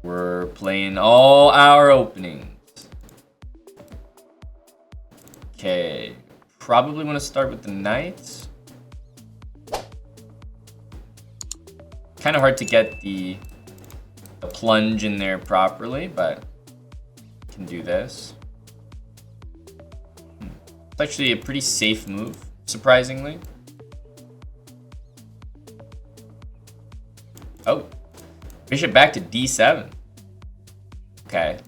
We're playing all our openings. Okay, probably want to start with the knights. Kind of hard to get the plunge in there properly, but can do this. It's actually a pretty safe move, surprisingly. Oh, bishop back to d7. Okay.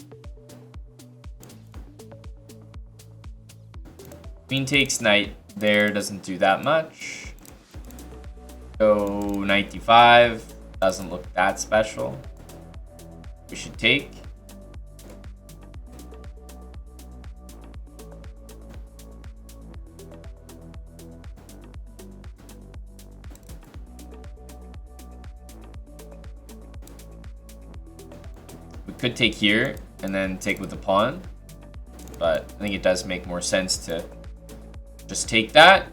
Queen takes knight there, doesn't do that much. Go knight d5, doesn't look that special. We should take. We could take here and then take with the pawn, but I think it does make more sense to just take that.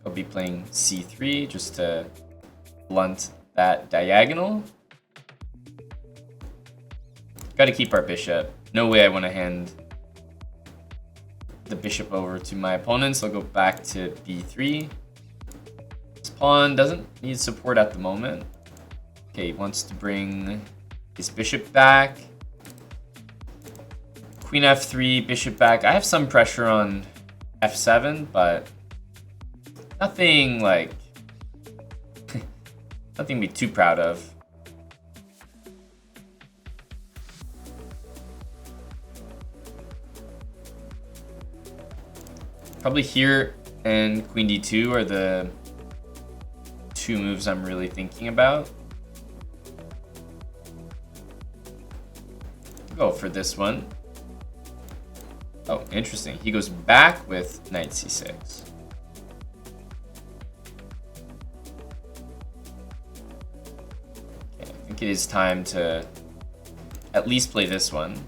I'll be playing c3 just to blunt that diagonal. Got to keep our bishop. No way I want to hand the bishop over to my opponents. I'll go back to b3. This pawn doesn't need support at the moment. Okay, he wants to bring his bishop back. Queen f3, bishop back. I have some pressure on f7, but nothing like nothing to be too proud of. Probably here and queen d2 are the two moves I'm really thinking about. Go for this one. Oh, interesting. He goes back with knight c6. Okay, I think it is time to at least play this one.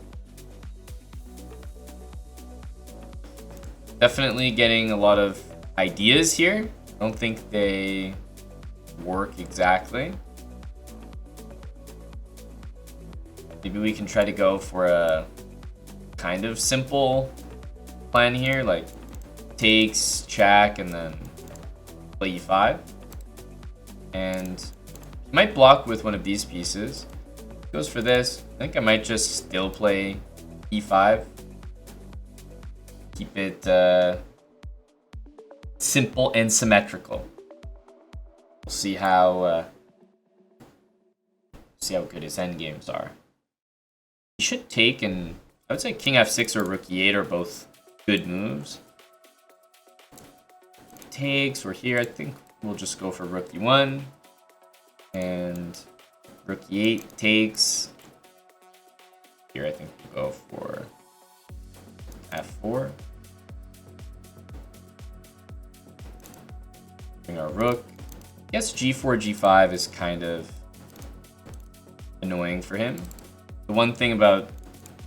Definitely getting a lot of ideas here. I don't think they work exactly. Maybe we can try to go for a kind of simple plan here, like takes, check, and then play e5. And he might block with one of these pieces. Goes for this. I think I might just still play e5. Keep it simple and symmetrical. We'll see how good his endgames are. He should take, and I would say king f6 or rook e8 are both good moves. Takes, we're here. I think we'll just go for rook e1 and rook e8 takes. Here I think we'll go for f4. Bring our rook. I guess g4, g5 is kind of annoying for him. The one thing about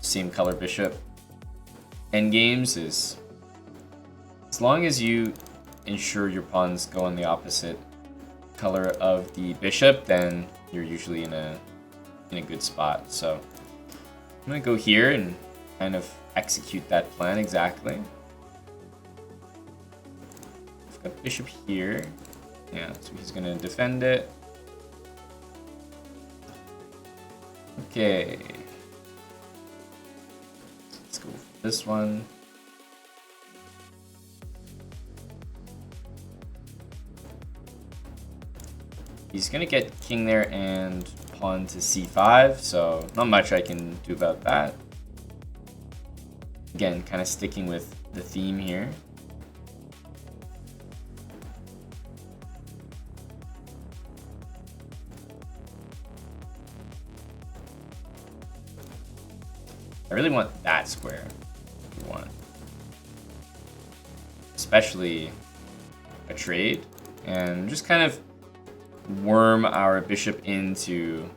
same color bishop endgames is as long as you ensure your pawns go on the opposite color of the bishop, then you're usually in a good spot. So I'm gonna go here and kind of execute that plan exactly. I've got bishop here. Yeah, so he's gonna defend it. Okay. Let's go for this one. He's gonna get king there and pawn to c5, so not much I can do about that. Again, kind of sticking with the theme here. I really want that square if you want. Especially a trade and just kind of worm our bishop into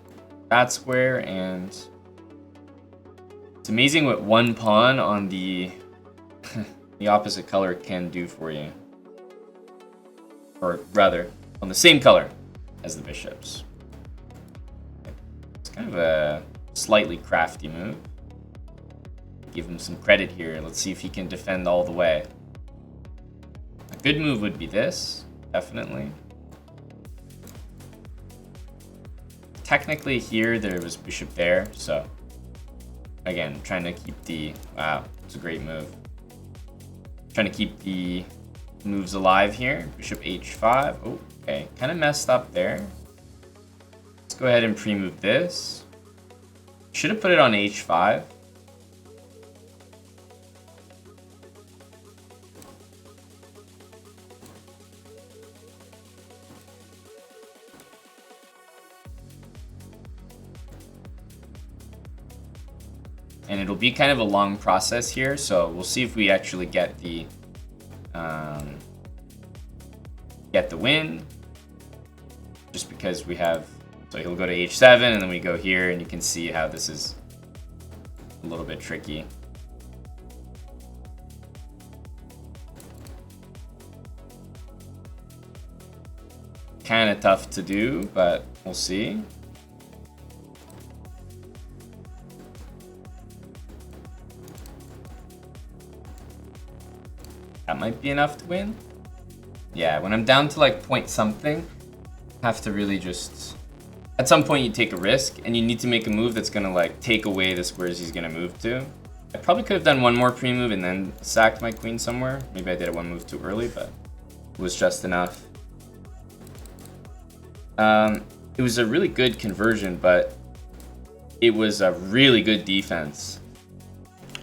that square. And it's amazing what one pawn on the the opposite color can do for you, or rather on the same color as the bishops. It's kind of a slightly crafty move. Give him some credit here. Let's see if he can defend all the way. A good move would be this, definitely. Technically here there was bishop there, so again, trying to keep the, wow, it's a great move. Trying to keep the moves alive here. Bishop h5. Oh, okay, kind of messed up there. Let's go ahead and pre-move this. Should have put it on h5. And it'll be kind of a long process here, so we'll see if we actually get the win. Just because we have, so he'll go to h7 and then we go here, and you can see how this is a little bit tricky. Kind of tough to do, but we'll see. That might be enough to win. Yeah, when I'm down to like point something, I have to really just... At some point you take a risk, and you need to make a move that's gonna like take away the squares he's gonna move to. I probably could have done one more pre-move and then sacked my queen somewhere. Maybe I did it one move too early, but it was just enough. It was a really good conversion, but it was a really good defense.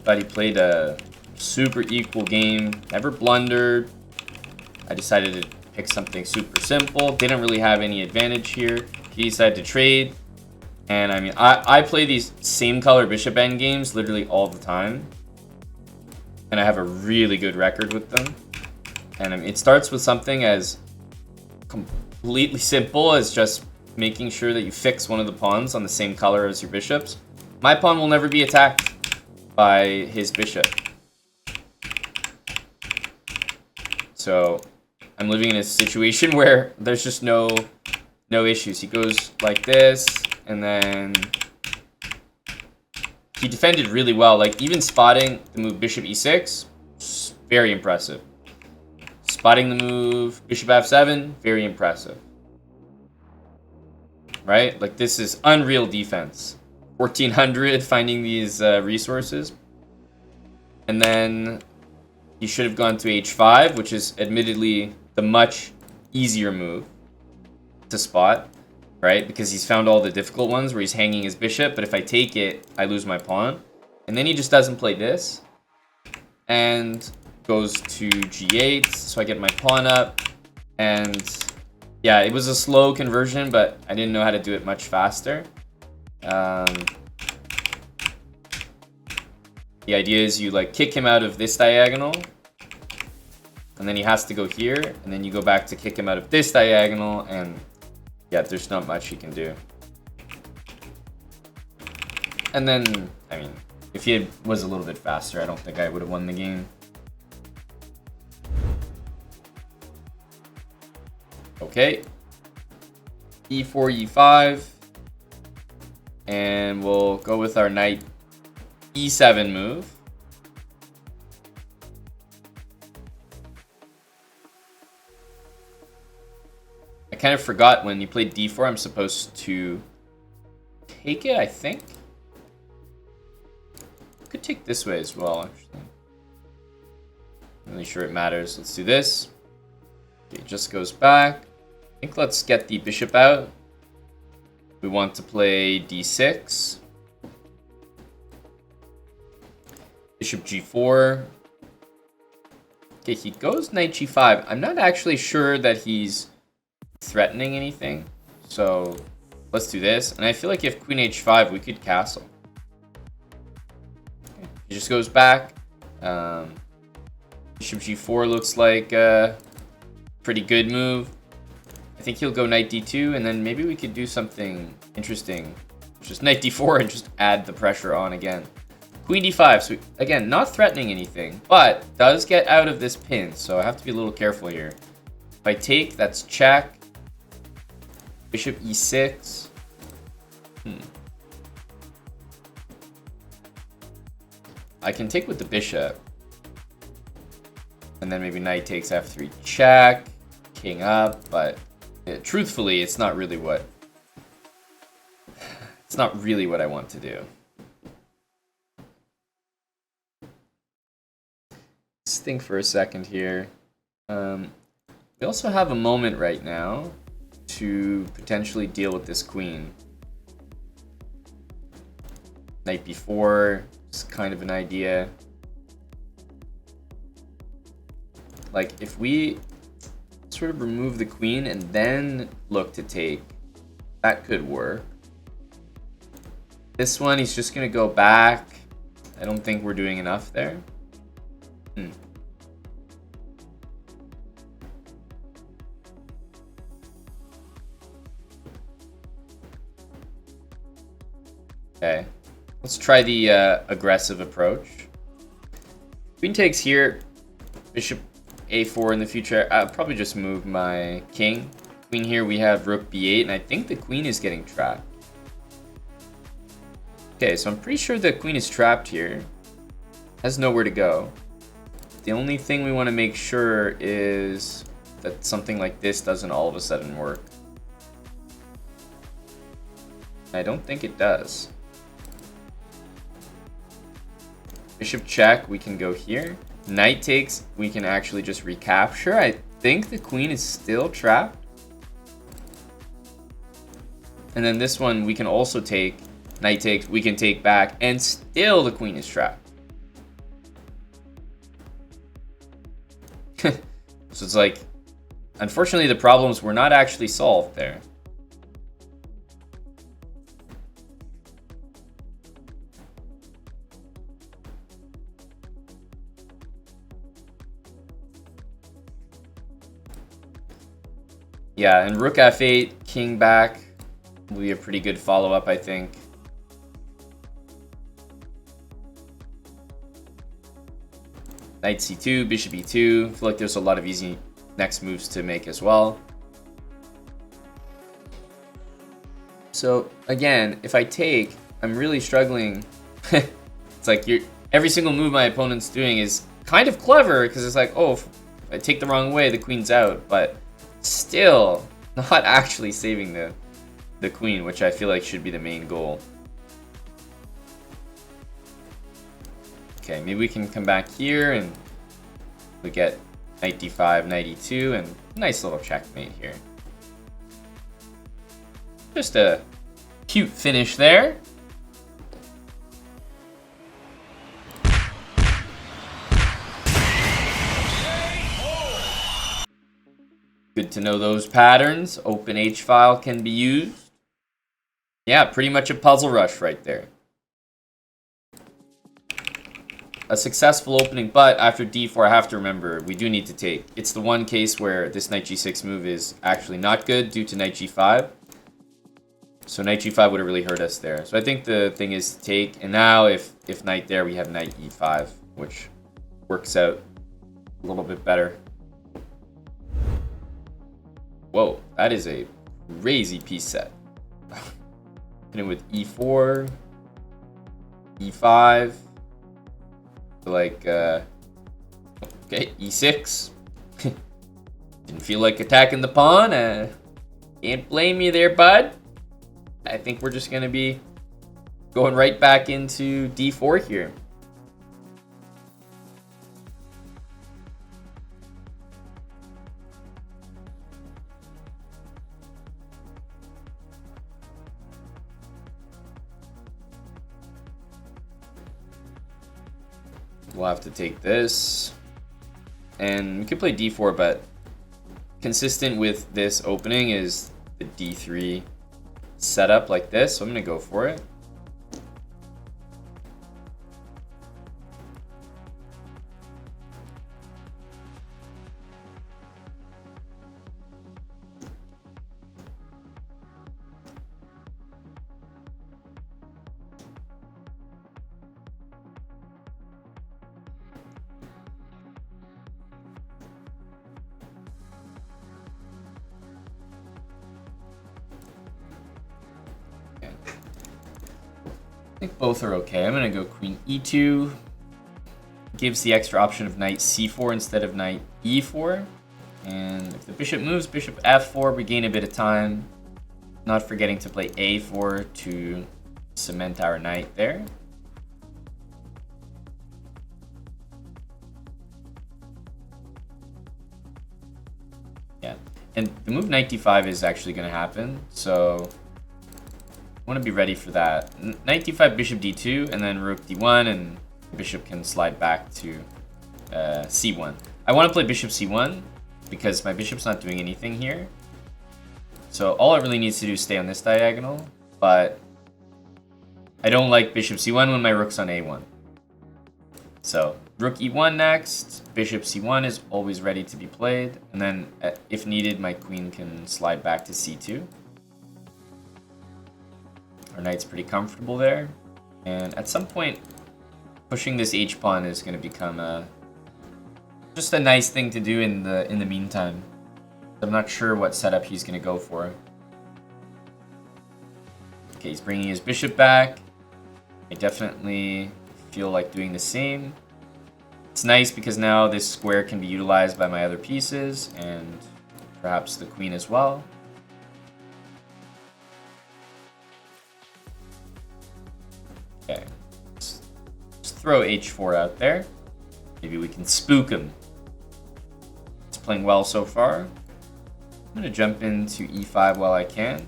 But he played a super equal game, never blundered. I decided to pick something super simple. Didn't really have any advantage here. He decided to trade. And I mean, I play these same color bishop endgames literally all the time. And I have a really good record with them. And I mean, it starts with something as completely simple as just making sure that you fix one of the pawns on the same color as your bishops. My pawn will never be attacked by his bishop. So I'm living in a situation where there's just no issues. He goes like this, and then he defended really well. Like even spotting the move bishop e6, very impressive. Spotting the move bishop f7, very impressive. Right? Like this is unreal defense. 1400 finding these resources. And then he should have gone to h5, which is admittedly the much easier move to spot, right? Because he's found all the difficult ones where he's hanging his bishop, but if I take it, I lose my pawn. And then he just doesn't play this and goes to g8, so I get my pawn up. And yeah, it was a slow conversion, but I didn't know how to do it much faster. The idea is you like kick him out of this diagonal, and then he has to go here, and then you go back to kick him out of this diagonal, and yeah, there's not much he can do. And then, I mean, if he was a little bit faster, I don't think I would have won the game. Okay. e4, e5. And we'll go with our knight e7 move. I kind of forgot when you played d4, I'm supposed to take it, I think. Could take this way as well, actually. I'm really sure it matters. Let's do this. Okay, it just goes back. I think let's get the bishop out. We want to play d6. Bishop g4. Okay, he goes knight g5. I'm not actually sure that he's threatening anything. So let's do this. And I feel like if queen h5, we could castle. Okay, he just goes back. Bishop g4 looks like a Pretty good move. I think he'll go knight d2, and then maybe we could do something interesting. Just knight d4 and just add the pressure on again. Queen d5. So again, not threatening anything, but does get out of this pin, so I have to be a little careful here. If I take, that's check. Bishop e6. I can take with the bishop. And then maybe knight takes f3 check. King up, but truthfully, it's not really what I want to do. Let's think for a second here. We also have a moment right now to potentially deal with this queen. Knight b4 is kind of an idea. Like, if we sort of remove the queen and then look to take, that could work. This one, he's just going to go back. I don't think we're doing enough there. Okay, let's try the aggressive approach. Queen takes here, bishop a4 in the future. I'll probably just move my king. Queen here, we have rook b8, and I think the queen is getting trapped. Okay, so I'm pretty sure the queen is trapped here. Has nowhere to go. The only thing we want to make sure is that something like this doesn't all of a sudden work. I don't think it does. Bishop check, we can go here. Knight takes, we can actually just recapture. I think the queen is still trapped. And then this one, we can also take. Knight takes, we can take back, and still the queen is trapped. So it's like, unfortunately, the problems were not actually solved there. Yeah, and rook f8, king back will be a pretty good follow-up, I think. Knight c2, bishop e2. I feel like there's a lot of easy next moves to make as well. So again, if I take, I'm really struggling. It's like every single move my opponent's doing is kind of clever, because it's like, oh, if I take the wrong way, the queen's out, but still not actually saving the queen, which I feel like should be the main goal. Okay, maybe we can come back here and we get knight d5, knight e2, and nice little checkmate here. Just a cute finish there. Good to know those patterns. Open H file can be used. Yeah, pretty much a puzzle rush right there. A successful opening, but after d4, I have to remember, we do need to take. It's the one case where this knight g6 move is actually not good due to knight g5. So knight g5 would have really hurt us there. So I think the thing is to take, and now if knight there, we have knight e5, which works out a little bit better. Whoa, that is a crazy piece set. Hitting with e4, e5. Like, okay, e6. Didn't feel like attacking the pawn. Can't blame you there, bud. I think we're just going to be going right back into d4 here. We'll have to take this. And we could play d4, but consistent with this opening is the d3 setup like this. So I'm going to go for it. I think both are okay. I'm gonna go queen e2. Gives the extra option of knight c4 instead of knight e4. And if the bishop moves, bishop f4, we gain a bit of time. Not forgetting to play a4 to cement our knight there. Yeah, and the move knight d5 is actually going to happen, so I want to be ready for that. Knight d5, bishop d2, and then rook d1, and the bishop can slide back to c1. I want to play bishop c1 because my bishop's not doing anything here. So all it really needs to do is stay on this diagonal, but I don't like bishop c1 when my rook's on a1. So rook e1 next, bishop c1 is always ready to be played, and then if needed, my queen can slide back to c2. Our knight's pretty comfortable there, and at some point, pushing this h-pawn is going to become just a nice thing to do in the meantime. I'm not sure what setup he's going to go for. Okay, he's bringing his bishop back. I definitely feel like doing the same. It's nice because now this square can be utilized by my other pieces and perhaps the queen as well. Okay, let's throw h4 out there. Maybe we can spook him. It's playing well so far. I'm going to jump into e5 while I can.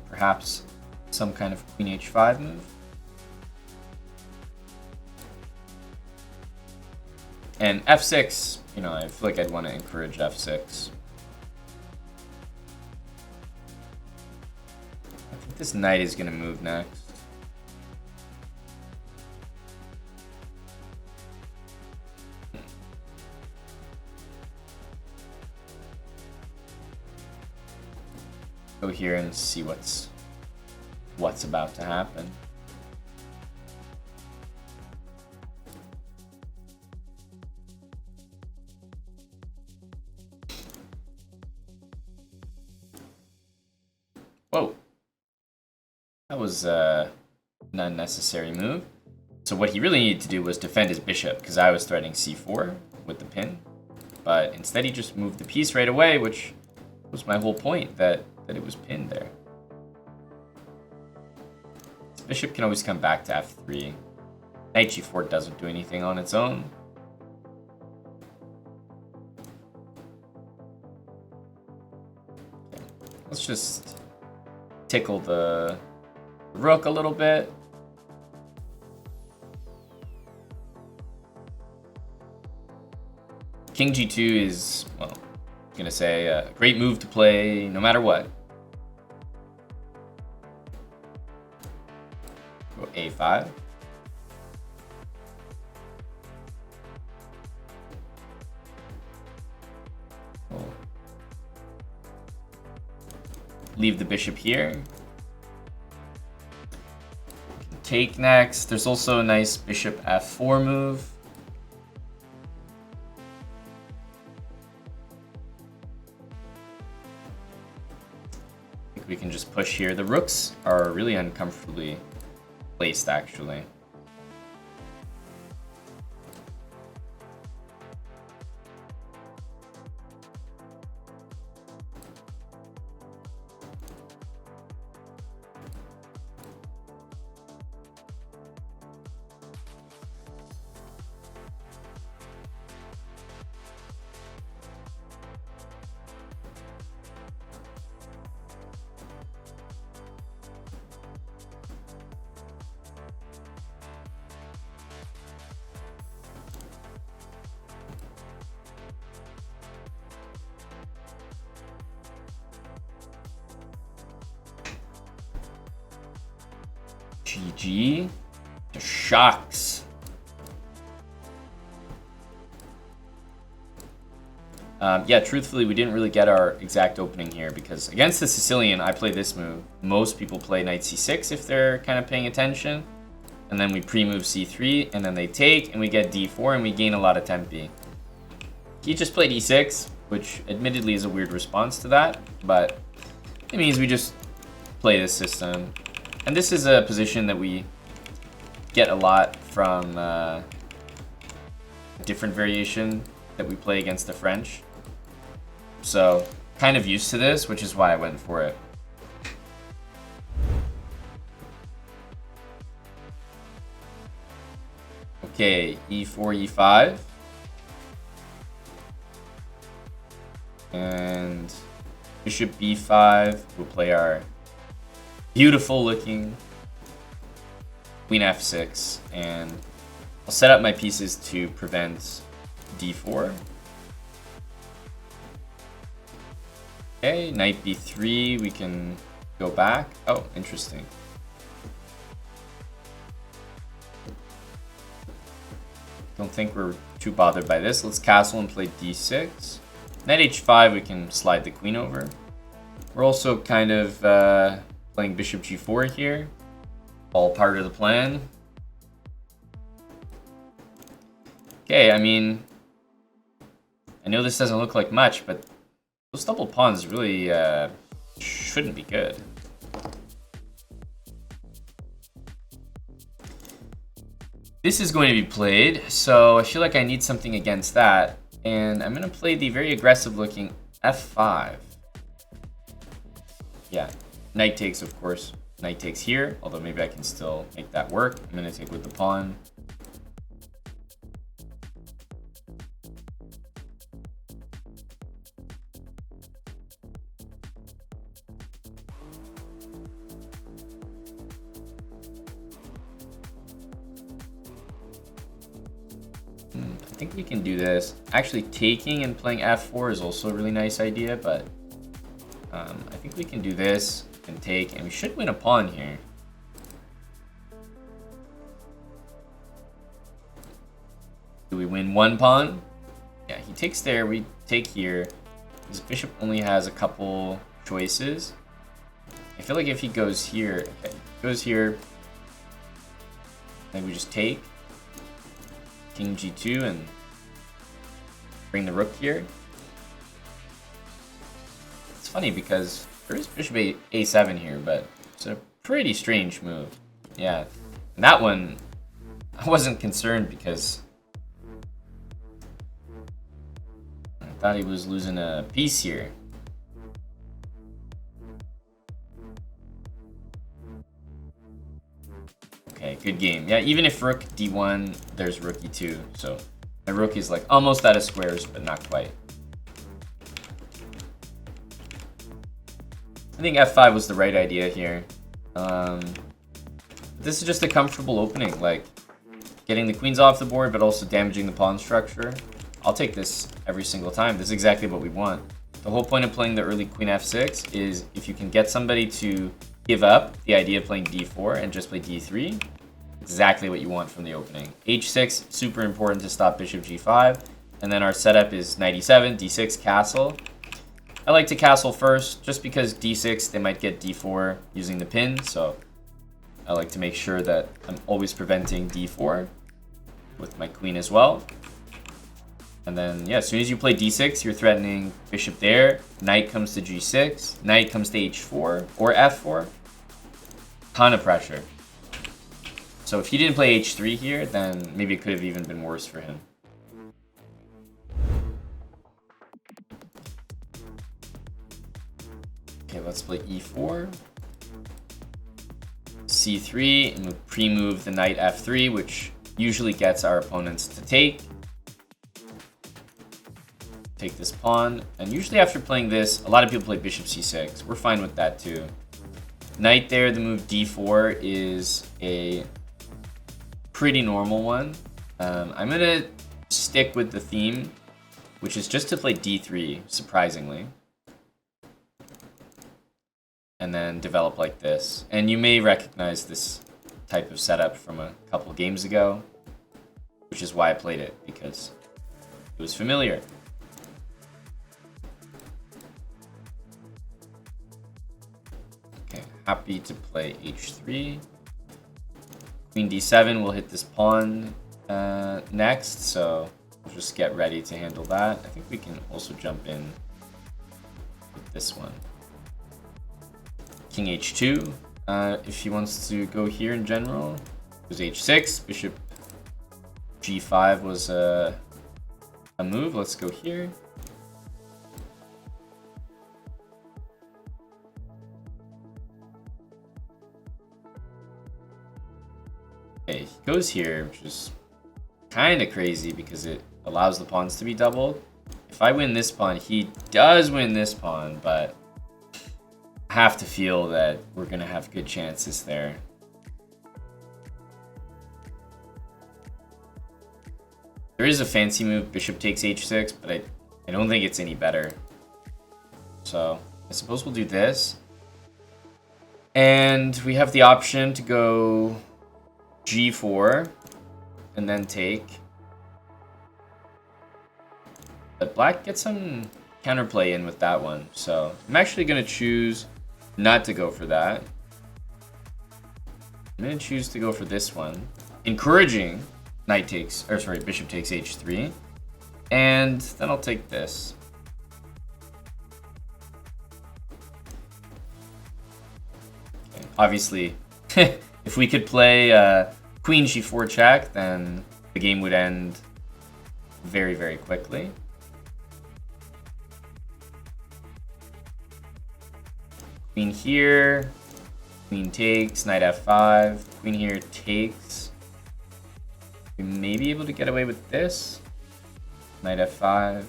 Perhaps some kind of queen h5 move. And f6, you know, I feel like I'd want to encourage f6. I think this knight is going to move next. Go here and see what's about to happen. Whoa. That was an unnecessary move. So what he really needed to do was defend his bishop, because I was threatening c4 with the pin. But instead he just moved the piece right away, which was my whole point, that it was pinned there. This bishop can always come back to f3. Knight g4 doesn't do anything on its own. Okay. Let's just tickle the rook a little bit. King g2 is, well, I'm gonna say a great move to play no matter what. Go a5. We'll leave the bishop here. Take next. There's also a nice bishop f4 move. We can just push here. The rooks are really uncomfortably placed, actually. GG. The shocks. Yeah, truthfully, we didn't really get our exact opening here because against the Sicilian, I play this move. Most people play knight c6 if they're kind of paying attention. And then we pre-move c3, and then they take, and we get d4, and we gain a lot of tempi. He just played e6, which admittedly is a weird response to that, but it means we just play this system. And this is a position that we get a lot from a different variation that we play against the French. So, kind of used to this, which is why I went for it. Okay, e4, e5. And bishop b5, we'll play our beautiful looking queen f6, and I'll set up my pieces to prevent d4. Okay, knight b3, we can go back. Oh, interesting. Don't think we're too bothered by this. Let's castle and play d6. Knight h5, we can slide the queen over. We're also kind of playing bishop g4 here. All part of the plan. Okay, I mean, I know this doesn't look like much, but those double pawns really shouldn't be good. This is going to be played, so I feel like I need something against that. And I'm going to play the very aggressive looking f5. Yeah, knight takes, of course. Knight takes here, although maybe I can still make that work. I'm going to take with the pawn. I think we can do this. Actually, taking and playing f4 is also a really nice idea, but I think we can do this and take, and we should win a pawn here. Do we win one pawn? Yeah, he takes there, we take here. His bishop only has a couple choices. I feel like if he goes here, okay, goes here, then we just take. King g2 and bring the rook here. It's funny because there is bishop a7 here, but it's a pretty strange move. Yeah, and that one I wasn't concerned because I thought he was losing a piece here. Okay, good game. Yeah, even if rook d1, there's rook e2. So my rook is like almost out of squares, but not quite. I think f5 was the right idea here. This is just a comfortable opening, like getting the queens off the board, but also damaging the pawn structure. I'll take this every single time. This is exactly what we want. The whole point of playing the early queen f6 is if you can get somebody to give up the idea of playing d4 and just play d3, exactly what you want from the opening. h6, super important to stop bishop g5. And then our setup is knight e7, d6, castle. I like to castle first, just because d6, they might get d4 using the pin, so I like to make sure that I'm always preventing d4 with my queen as well. And then, yeah, as soon as you play d6, you're threatening bishop there. Knight comes to g6. Knight comes to h4 or f4. Ton of pressure. So if he didn't play h3 here, then maybe it could have even been worse for him. Okay, let's play e4. c3, and we'll pre-move the knight f3, which usually gets our opponents to take. Take this pawn, and usually after playing this, a lot of people play bishop c6. We're fine with that too. Knight there, the move d4 is a pretty normal one. I'm gonna stick with the theme, which is just to play d3, surprisingly. And then develop like this. And you may recognize this type of setup from a couple games ago, which is why I played it, because it was familiar. Happy to play h3. Queen d7 will hit this pawn next, so we'll just get ready to handle that. I think we can also jump in with this one. King h2, if he wants to go here in general. was h6. Bishop g5 was a move. Let's go here. Okay, he goes here, which is kind of crazy because it allows the pawns to be doubled. If I win this pawn, he does win this pawn, but I have to feel that we're going to have good chances there. There is a fancy move, bishop takes h6, but I don't think it's any better. So I suppose we'll do this. And we have the option to go g4 and then take. But black gets some counterplay in with that one. So I'm actually going to choose not to go for that. I'm going to choose to go for this one. Encouraging knight takes, or sorry, bishop takes h3. And then I'll take this. Okay. Obviously, if we could play queen g4 check, then the game would end very, very quickly. Queen here, queen takes, knight f5, queen here takes. We may be able to get away with this. Knight f5. I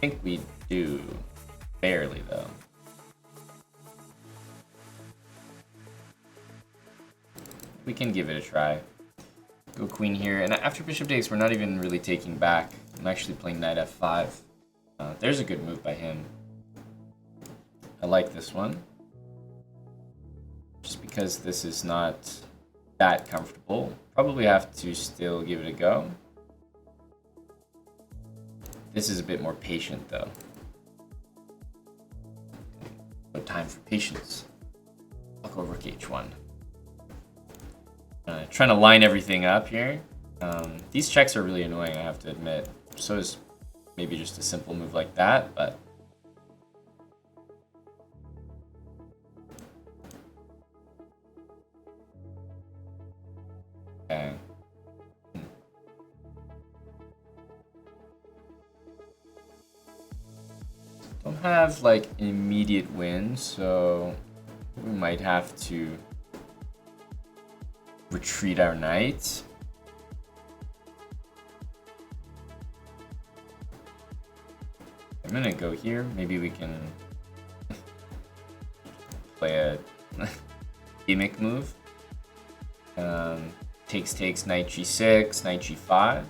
think we do. Barely, though. We can give it a try. Go queen here. And after bishop takes, we're not even really taking back. I'm actually playing knight f5. There's a good move by him. I like this one. Just because this is not that comfortable. Probably have to still give it a go. This is a bit more patient though. No time for patience. I'll go rook h1. Trying to line everything up here. These checks are really annoying, I have to admit. So is maybe just a simple move like that, but okay. Don't have like an immediate win, so we might have to retreat our knight. I'm gonna go here. Maybe we can play a gimmick move. Takes, knight g6, knight g5.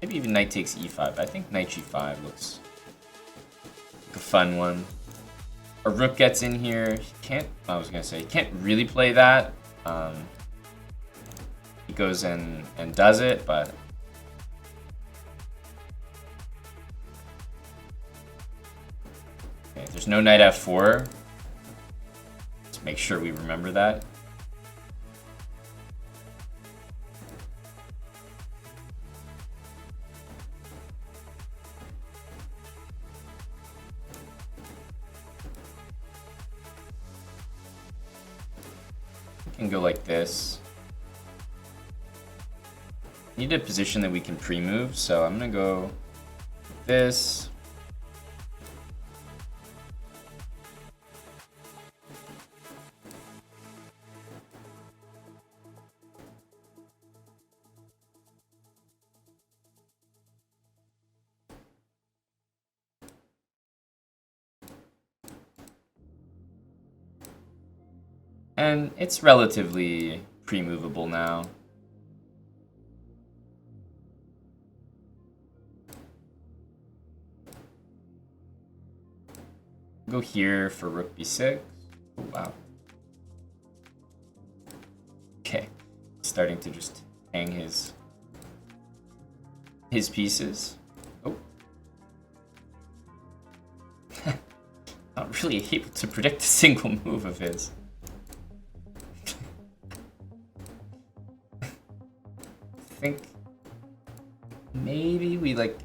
Maybe even knight takes e5. I think knight g5 looks like a fun one. A rook gets in here. He can't, I was gonna say, he can't really play that. He goes in and does it, but okay, there's no knight f4. Let's make sure we remember that. We can go like this. Need a position that we can pre-move, so I'm gonna go like this. And it's relatively pre-movable now. Go here for rook b6. Oh, wow. Okay, starting to just hang his pieces. Oh, not really able to predict a single move of his. I think maybe we like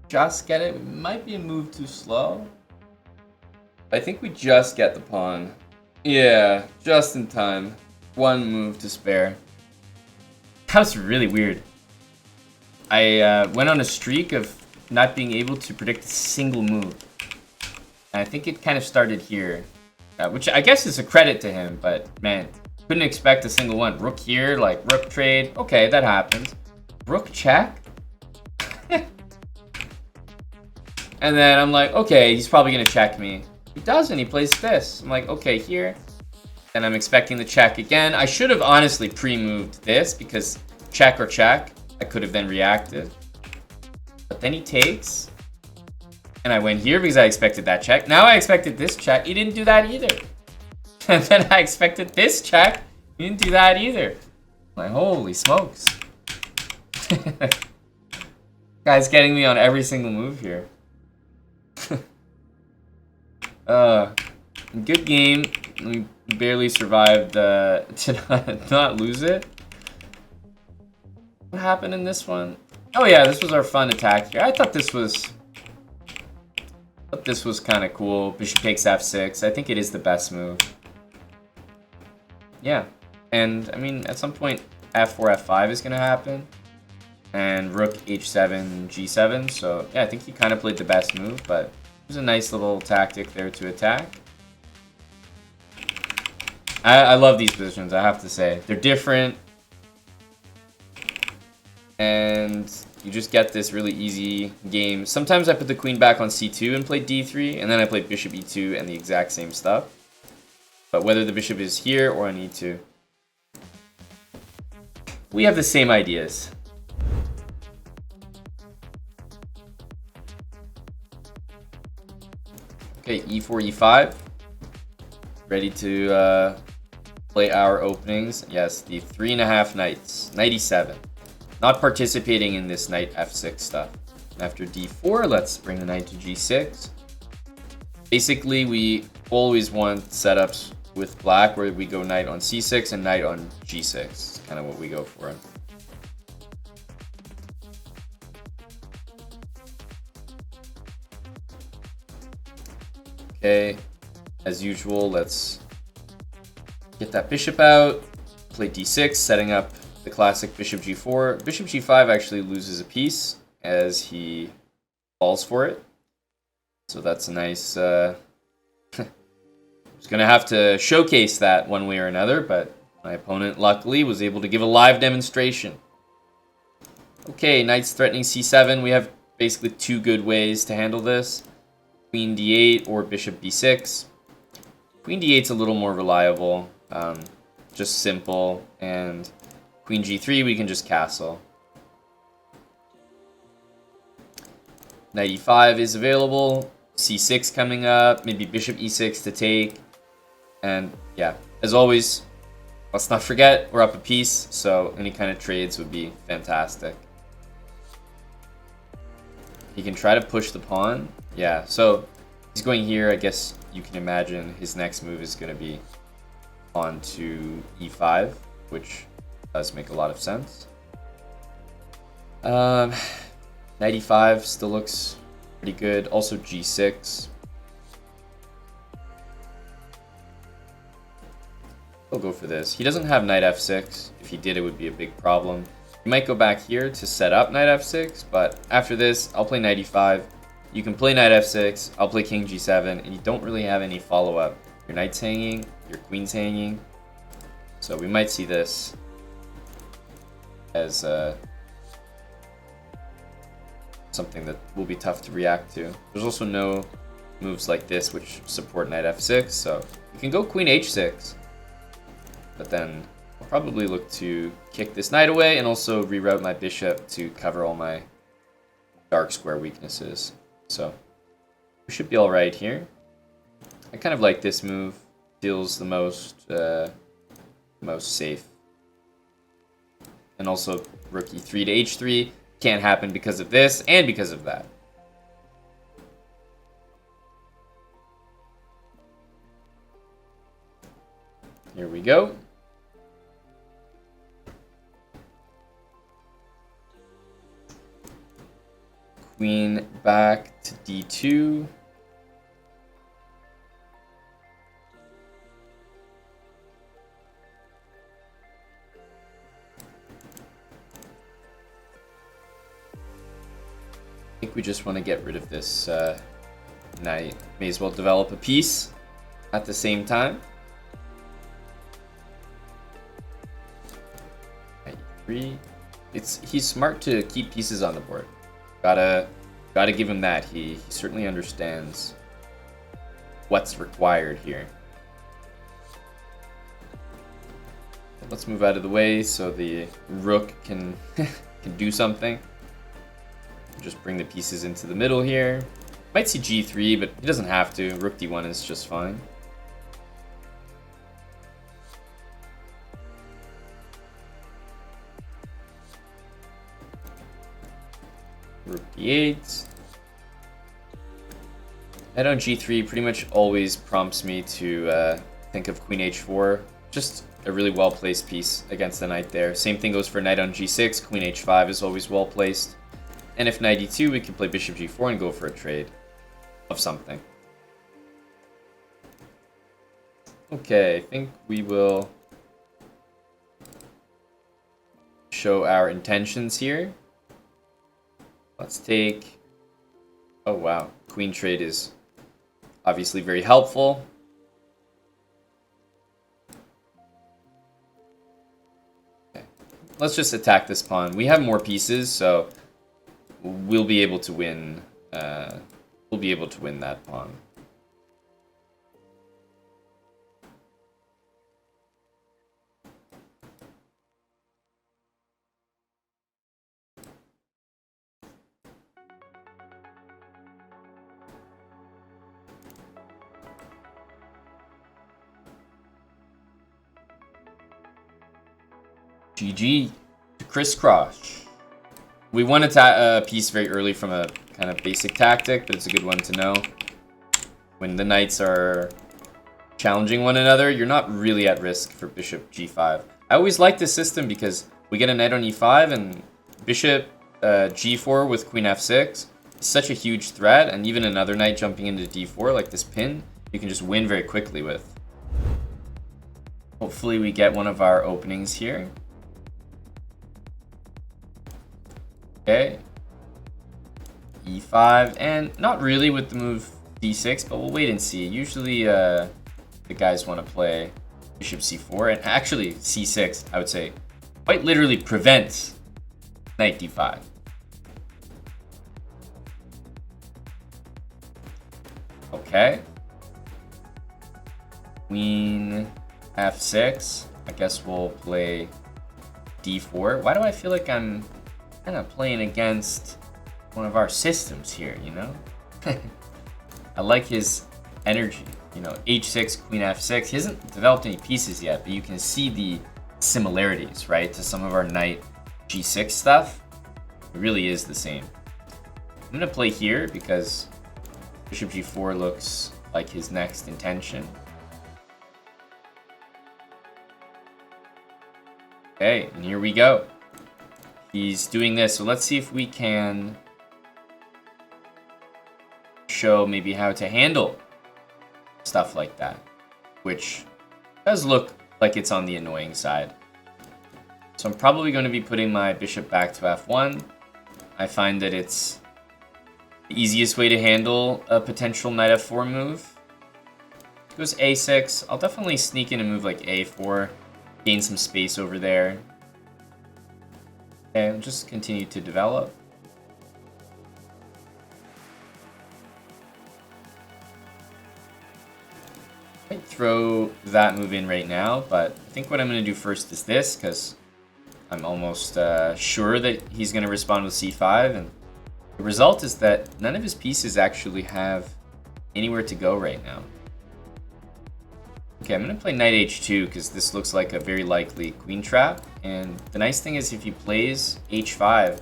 just get it. It might be a move too slow. I think we just get the pawn. Yeah, just in time. One move to spare. That was really weird. I went on a streak of not being able to predict a single move. And I think it kind of started here. Which I guess is a credit to him, but man, couldn't expect a single one. Rook here, like rook trade. Okay, that happens. Rook check? And then I'm like, okay, he's probably gonna check me. He doesn't, he plays this. I'm like, okay, here. And I'm expecting the check again. I should have honestly pre-moved this because check or check, I could have then reacted. But then he takes. And I went here because I expected that check. Now I expected this check. He didn't do that either. And then I expected this check. He didn't do that either. I'm like, holy smokes. Guy's getting me on every single move here. Good game. We barely survived to not lose it. What happened in this one? Oh yeah, this was our fun attack here. I thought this was kind of cool. Bishop takes f6. I think it is the best move. Yeah, and I mean at some point f4 f5 is gonna happen, and rook h7 g7. So yeah, I think he kind of played the best move, but it was a nice little tactic there to attack. I love these positions, I have to say. They're different. And you just get this really easy game. Sometimes I put the queen back on c2 and play d3, and then I play bishop e2 and the exact same stuff. But whether the bishop is here or on e2, we have the same ideas. Okay, e4, e5. Ready to play our openings. Yes, the 3.5 knights. Knight e7. Not participating in this knight f6 stuff. After d4, let's bring the knight to g6. Basically, we always want setups with black where we go knight on c6 and knight on g6. It's kind of what we go for. Okay, as usual, let's get that bishop out, play d6, setting up the classic bishop g4. Bishop g5 actually loses a piece as he falls for it. So that's a nice... I was going to have to showcase that one way or another, but my opponent luckily was able to give a live demonstration. Okay, knight's threatening c7. We have basically two good ways to handle this. Queen d8 or bishop b6. Queen d8's a little more reliable, just simple, and queen g3 we can just castle. Knight e5 is available, c6 coming up, maybe bishop e6 to take, and yeah, as always, let's not forget we're up a piece, so any kind of trades would be fantastic. He can try to push the pawn. Yeah, so he's going here. I guess you can imagine his next move is going to be on to e5, which does make a lot of sense. Knight e5 still looks pretty good. Also g6. He'll go for this. He doesn't have knight f6. If he did, it would be a big problem. You might go back here to set up knight f6, but after this, I'll play knight e5. You can play knight f6, I'll play king g7, and you don't really have any follow-up. Your knight's hanging, your queen's hanging. So we might see this as something that will be tough to react to. There's also no moves like this which support knight f6, so you can go queen h6. But then I'll probably look to kick this knight away and also reroute my bishop to cover all my dark square weaknesses. So we should be all right here. I kind of like this move. Feels the most safe. And also rook e3 to h3 can't happen because of this and because of that. Here we go. Queen back to d2. we just want to get rid of this knight. May as well develop a piece at the same time. Knight 3. He's smart to keep pieces on the board. Gotta give him that. He certainly understands what's required here. Let's move out of the way so the rook can can do something. Just bring the pieces into the middle here. Might see g3, but he doesn't have to. Rook d1 is just fine. Rook d8. Knight on g3 pretty much always prompts me to think of queen h4. Just a really well-placed piece against the knight there. Same thing goes for knight on g6. Queen h5 is always well-placed. And if knight e2, we can play bishop g4 and go for a trade of something. Okay, I think we will show our intentions here. Let's take... Oh wow, queen trade is obviously very helpful. Okay. Let's just attack this pawn. We have more pieces, so we'll be able to win. We'll be able to win that pawn. GG to crisscross. We won a piece very early from a kind of basic tactic, but it's a good one to know. When the knights are challenging one another, you're not really at risk for bishop g5. I always like this system because we get a knight on e5 and bishop g4 with queen f6 is such a huge threat, and even another knight jumping into d4 like this pin, you can just win very quickly with. Hopefully we get one of our openings here. Okay, e5, and not really with the move d6, but we'll wait and see. Usually the guys want to play bishop c4, and actually c6, I would say, quite literally prevents knight d5. Okay. Queen f6, I guess we'll play d4. Why do I feel like I'm kind of playing against one of our systems here, you know? I like his energy. You know, h6, queen f6. He hasn't developed any pieces yet, but you can see the similarities, right, to some of our knight g6 stuff. It really is the same. I'm going to play here because bishop g4 looks like his next intention. Okay, and here we go. He's doing this, so let's see if we can show maybe how to handle stuff like that, which does look like it's on the annoying side. So I'm probably going to be putting my bishop back to f1. I find that it's the easiest way to handle a potential knight f4 move. It goes a6. I'll definitely sneak in a move like a4, gain some space over there. Okay, I'll just continue to develop. I might throw that move in right now, but I think what I'm going to do first is this, because I'm almost sure that he's going to respond with c5, and the result is that none of his pieces actually have anywhere to go right now. Okay, I'm going to play knight h2 because this looks like a very likely queen trap. And the nice thing is if he plays h5,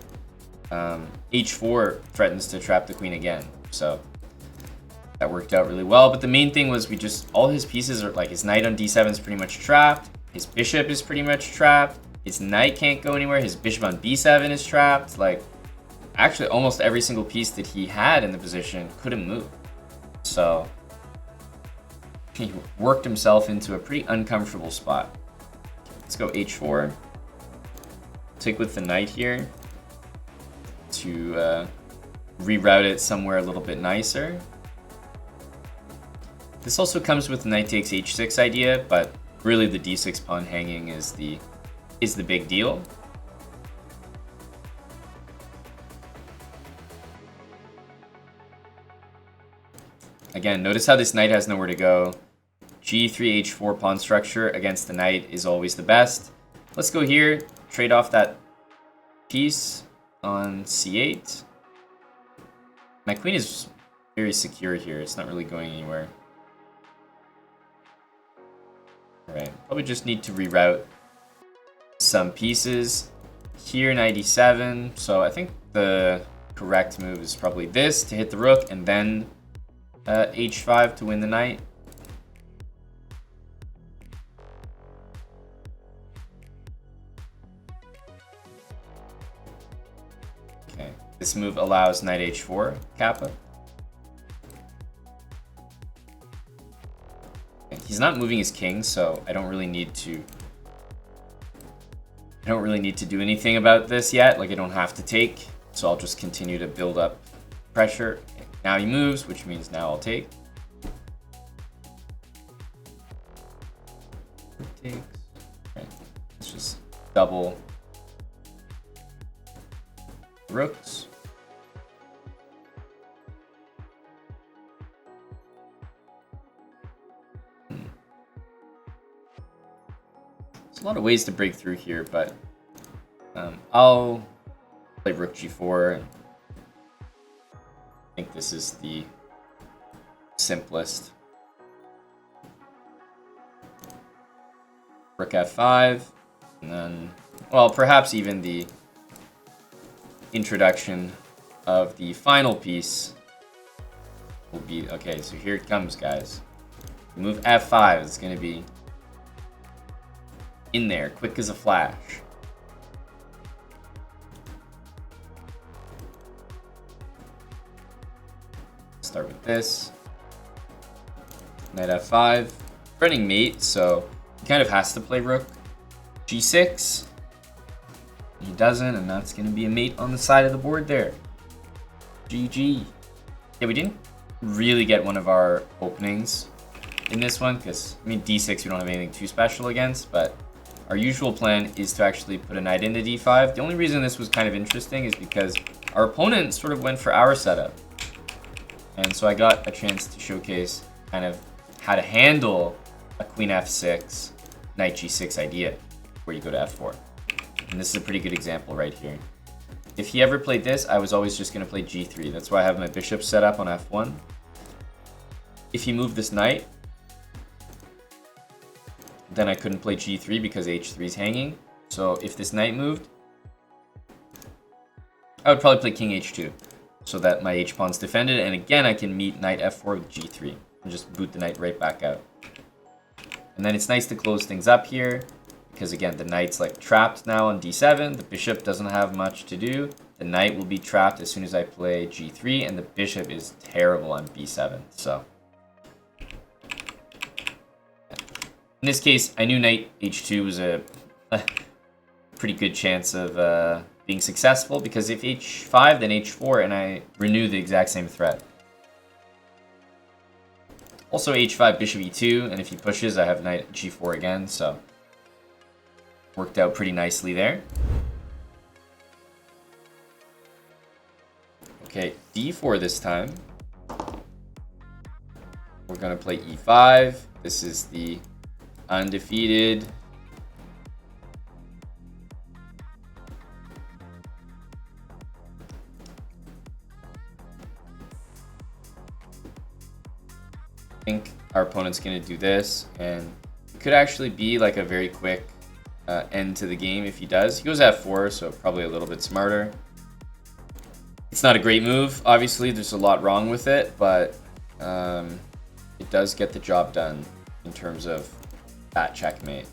h4 threatens to trap the queen again. So that worked out really well. But the main thing was all his pieces are like his knight on d7 is pretty much trapped. His bishop is pretty much trapped. His knight can't go anywhere. His bishop on b7 is trapped. Like, actually almost every single piece that he had in the position couldn't move. So he worked himself into a pretty uncomfortable spot. Let's go h4. Take with the knight here to reroute it somewhere a little bit nicer. This also comes with knight takes h6 idea, but really the d6 pawn hanging is the big deal. Again, notice how this knight has nowhere to go. G3, H4 pawn structure against the knight is always the best. Let's go here, trade off that piece on C8. My queen is very secure here. It's not really going anywhere. Alright, probably just need to reroute some pieces. Here, knight e7. So I think the correct move is probably this, to hit the rook, and then h5 to win the knight. Okay, this move allows knight h4 kappa. Okay, he's not moving his king, so I don't really need to do anything about this yet. Like, I don't have to take, so I'll just continue to build up pressure. Okay, now he moves, which means now I'll take. Takes. Right. Let's just double rooks. There's a lot of ways to break through here, but I'll play rook g4. And I think this is the simplest. Rook f5, and then, well, perhaps even the introduction of the final piece will be, okay, so here it comes, guys. Move f5, it's going to be in there, quick as a flash. Start with this. Knight f5. Running mate, so he kind of has to play rook g6. He doesn't, and that's going to be a mate on the side of the board there. GG. Yeah, we didn't really get one of our openings in this one, because, I mean, d6 we don't have anything too special against, but our usual plan is to actually put a knight into d5. The only reason this was kind of interesting is because our opponent sort of went for our setup. And so I got a chance to showcase kind of how to handle a queen f6, knight g6 idea, where you go to f4. And this is a pretty good example right here. If he ever played this, I was always just going to play g3. That's why I have my bishop set up on f1. If he moved this knight, then I couldn't play g3 because h3 is hanging. So if this knight moved, I would probably play king h2 so that my h-pawn's defended. And again, I can meet knight f4 with g3 and just boot the knight right back out. And then it's nice to close things up here because, again, the knight's like trapped now on d7. The bishop doesn't have much to do. The knight will be trapped as soon as I play g3, and the bishop is terrible on b7. So in this case, I knew knight h2 was a pretty good chance of being successful, because if h5, then h4, and I renew the exact same threat. Also h5, bishop e2, and if he pushes, I have knight g4 again, so worked out pretty nicely there. Okay, d4 this time. We're going to play e5. This is the undefeated. I think our opponent's going to do this, and it could actually be like a very quick end to the game if he does. He goes f4, so probably a little bit smarter. It's not a great move, obviously. There's a lot wrong with it, but it does get the job done in terms of that checkmate.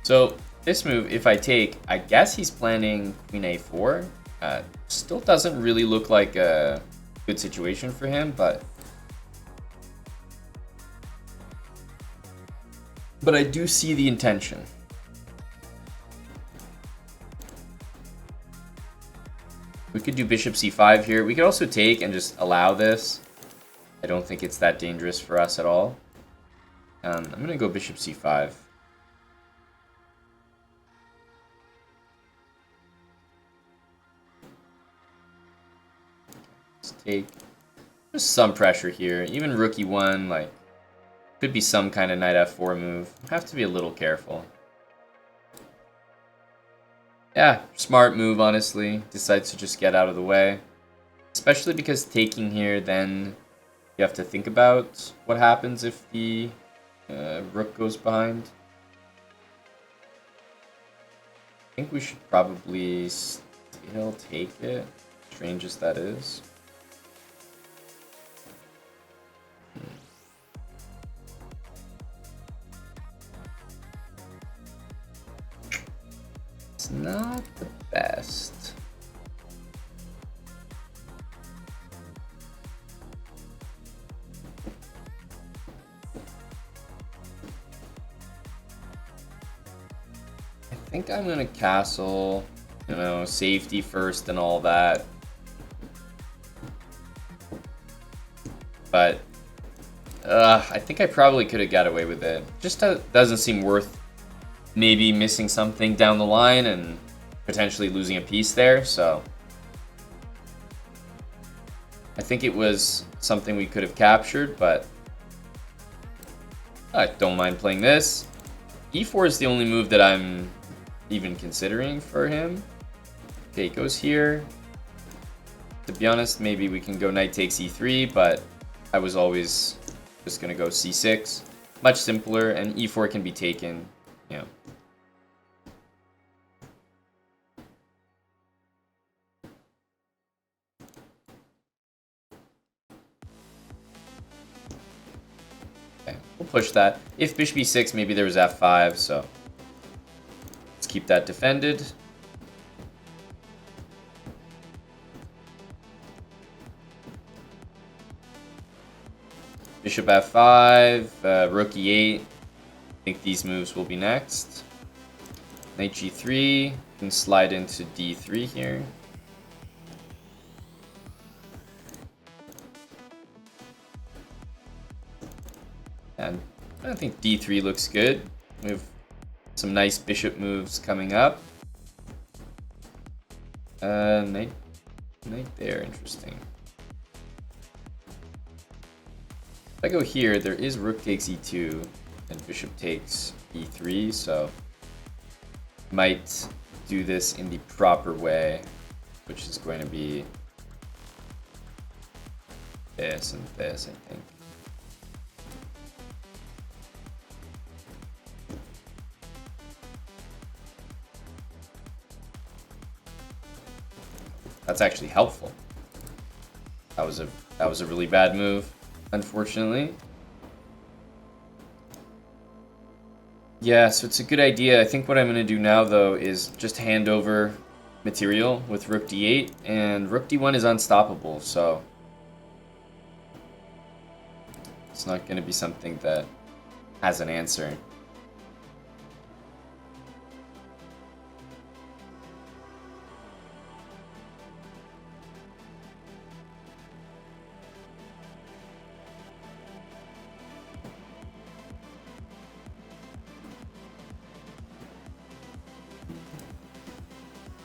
So this move, if I take, I guess he's planning queen a4. Still doesn't really look like a good situation for him, but I do see the intention. We could do bishop c5 here. We could also take and just allow this. I don't think it's that dangerous for us at all. I'm going to go bishop c5. Let's take. There's some pressure here. Even rook e1, like, could be some kind of knight f4 move. Have to be a little careful. Yeah, smart move, honestly. Decides to just get out of the way. Especially because taking here, then you have to think about what happens if the rook goes behind. I think we should probably still take it, strange as that is. It's not the best. I think I'm gonna castle, you know, safety first and all that. But I think I probably could have got away with it. Just doesn't seem worth maybe missing something down the line and potentially losing a piece there, so I think it was something we could have captured, but I don't mind playing this. E4 is the only move that I'm even considering for him. Okay, it goes here. To be honest, maybe we can go knight takes e3, but I was always just gonna go c6. Much simpler, and e4 can be taken, you know. Okay, we'll push that. If bishop e6, maybe there was f5, so let's keep that defended. Bishop f5, rook e8. I think these moves will be next. Knight g3, can slide into d3 here. And I think d3 looks good. We have some nice bishop moves coming up. Knight there, interesting. If I go here, there is rook takes e2 and bishop takes e3, so might do this in the proper way, which is going to be this and this, I think. That's actually helpful. That was a really bad move, unfortunately. Yeah, so it's a good idea. I think what I'm going to do now, though, is just hand over material with rook d8, and rook d1 is unstoppable, so it's not going to be something that has an answer.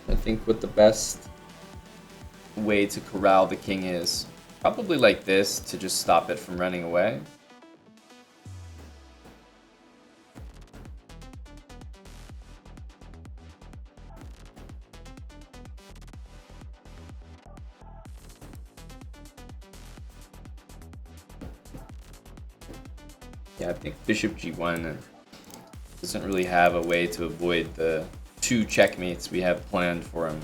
I think what the best way to corral the king is probably like this, to just stop it from running away. Yeah, I think bishop g1 doesn't really have a way to avoid the 2 checkmates we have planned for him.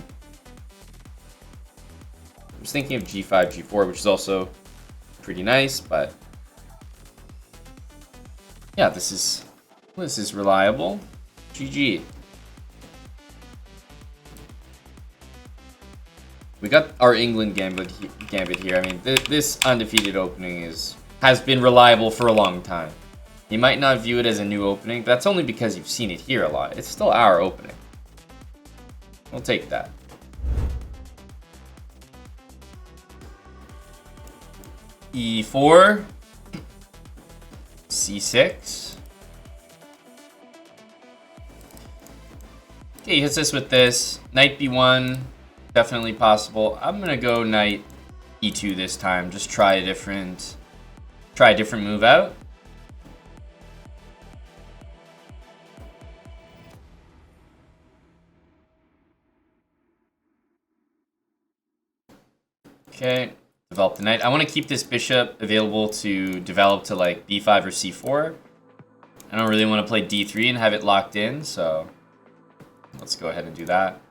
I was thinking of g5, g4, which is also pretty nice, but yeah, this is reliable. GG. We got our England gambit here. I mean, this undefeated opening has been reliable for a long time. You might not view it as a new opening, but that's only because you've seen it here a lot. It's still our opening. We'll take that. E4, C6. Okay, he hits us with this. Knight B1, definitely possible. I'm gonna go knight E2 this time. Just try a different move out. Okay, develop the knight. I want to keep this bishop available to develop to like B5 or C4. I don't really want to play D3 and have it locked in, so let's go ahead and do that.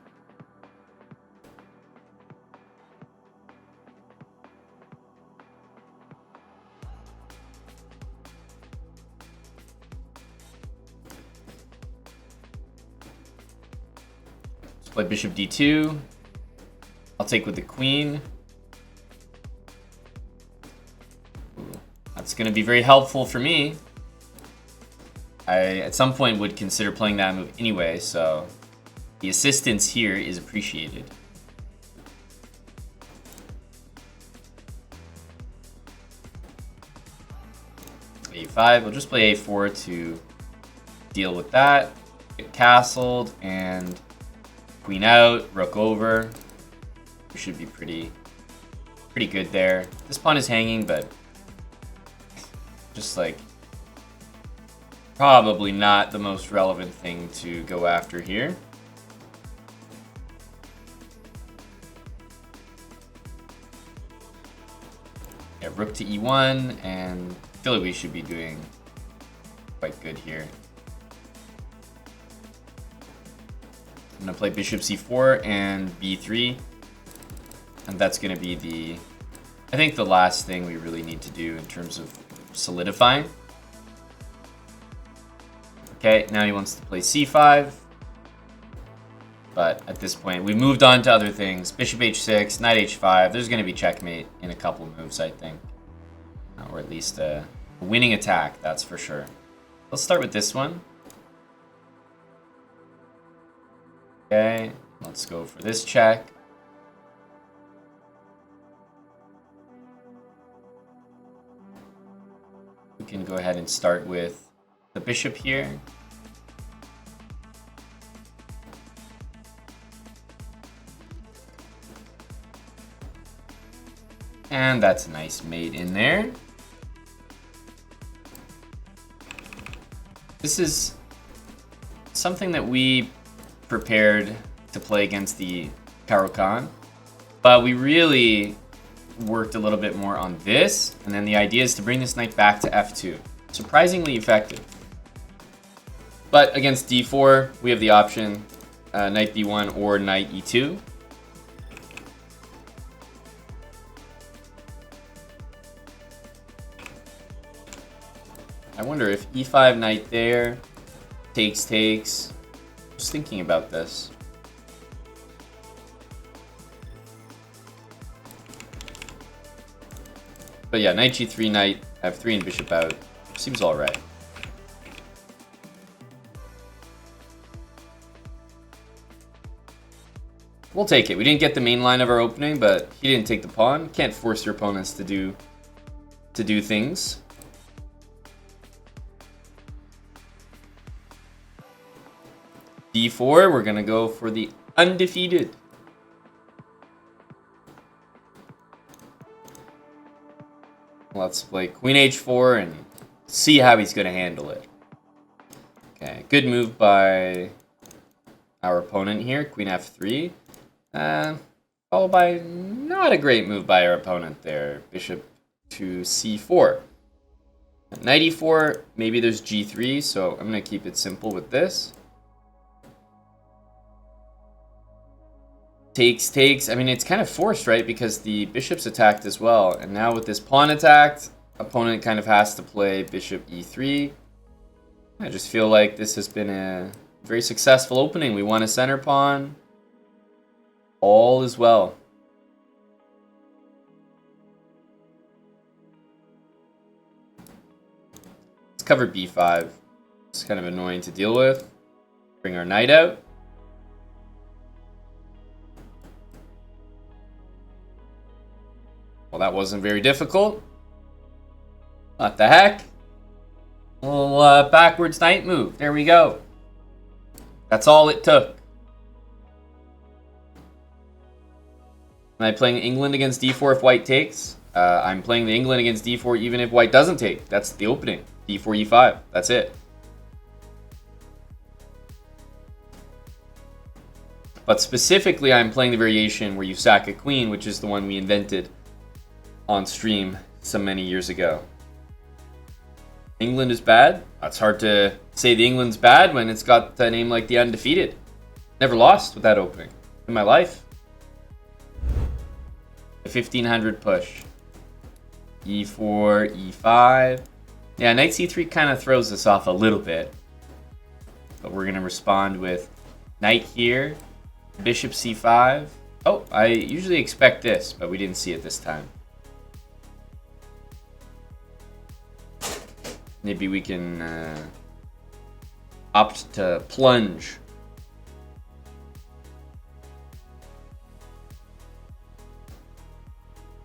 Let's play bishop D2. I'll take with the queen. That's going to be very helpful for me. I, at some point, would consider playing that move anyway, so the assistance here is appreciated. A5, we'll just play A4 to deal with that. Get castled, and queen out, rook over. We should be pretty good there. This pawn is hanging, but just like probably not the most relevant thing to go after here. Yeah, rook to E1, and I feel like we should be doing quite good here. I'm gonna play bishop C4 and B3, and that's gonna be the, I think, the last thing we really need to do in terms of solidifying. Okay, now he wants to play C5. But at this point, we moved on to other things. Bishop H6, Knight H5. There's going to be checkmate in a couple moves, I think. Or at least a winning attack, that's for sure. Let's start with this one. Okay, let's go for this check. We can go ahead and start with the bishop here. And that's a nice mate in there. This is something that we prepared to play against the Caro-Kann, but we really worked a little bit more on this, and then the idea is to bring this knight back to F2. Surprisingly effective. But against D4, we have the option knight B1 or knight E2. I wonder if E5 knight there, takes. Just thinking about this. But yeah, knight G3, knight F3, and bishop out. Seems alright. We'll take it. We didn't get the main line of our opening, but he didn't take the pawn. Can't force your opponents to do things. D4, we're gonna go for the undefeated. Let's play Queen H4 and see how he's gonna handle it. Okay, good move by our opponent here, Queen F3. Followed by not a great move by our opponent there, Bishop to C4. Knight E4, maybe there's G3, so I'm gonna keep it simple with this. Takes. I mean, it's kind of forced, right? Because the bishop's attacked as well. And now with this pawn attacked, opponent kind of has to play bishop E3. I just feel like this has been a very successful opening. We won a center pawn. All is well. Let's cover B5. It's kind of annoying to deal with. Bring our knight out. Well, that wasn't very difficult. What the heck? A little backwards knight move. There we go. That's all it took. Am I playing England against d4 if white takes? I'm playing the England against d4 even if white doesn't take. That's the opening. d4, e5. That's it. But specifically, I'm playing the variation where you sack a queen, which is the one we invented on stream so many years ago. England is bad? It's hard to say the England's bad when it's got a name like the Undefeated. Never lost with that opening in my life. The 1500 push. e4, e5. Yeah, knight c3 kind of throws us off a little bit. But we're going to respond with knight here. Bishop c5. Oh, I usually expect this, but we didn't see it this time. Maybe we can opt to plunge.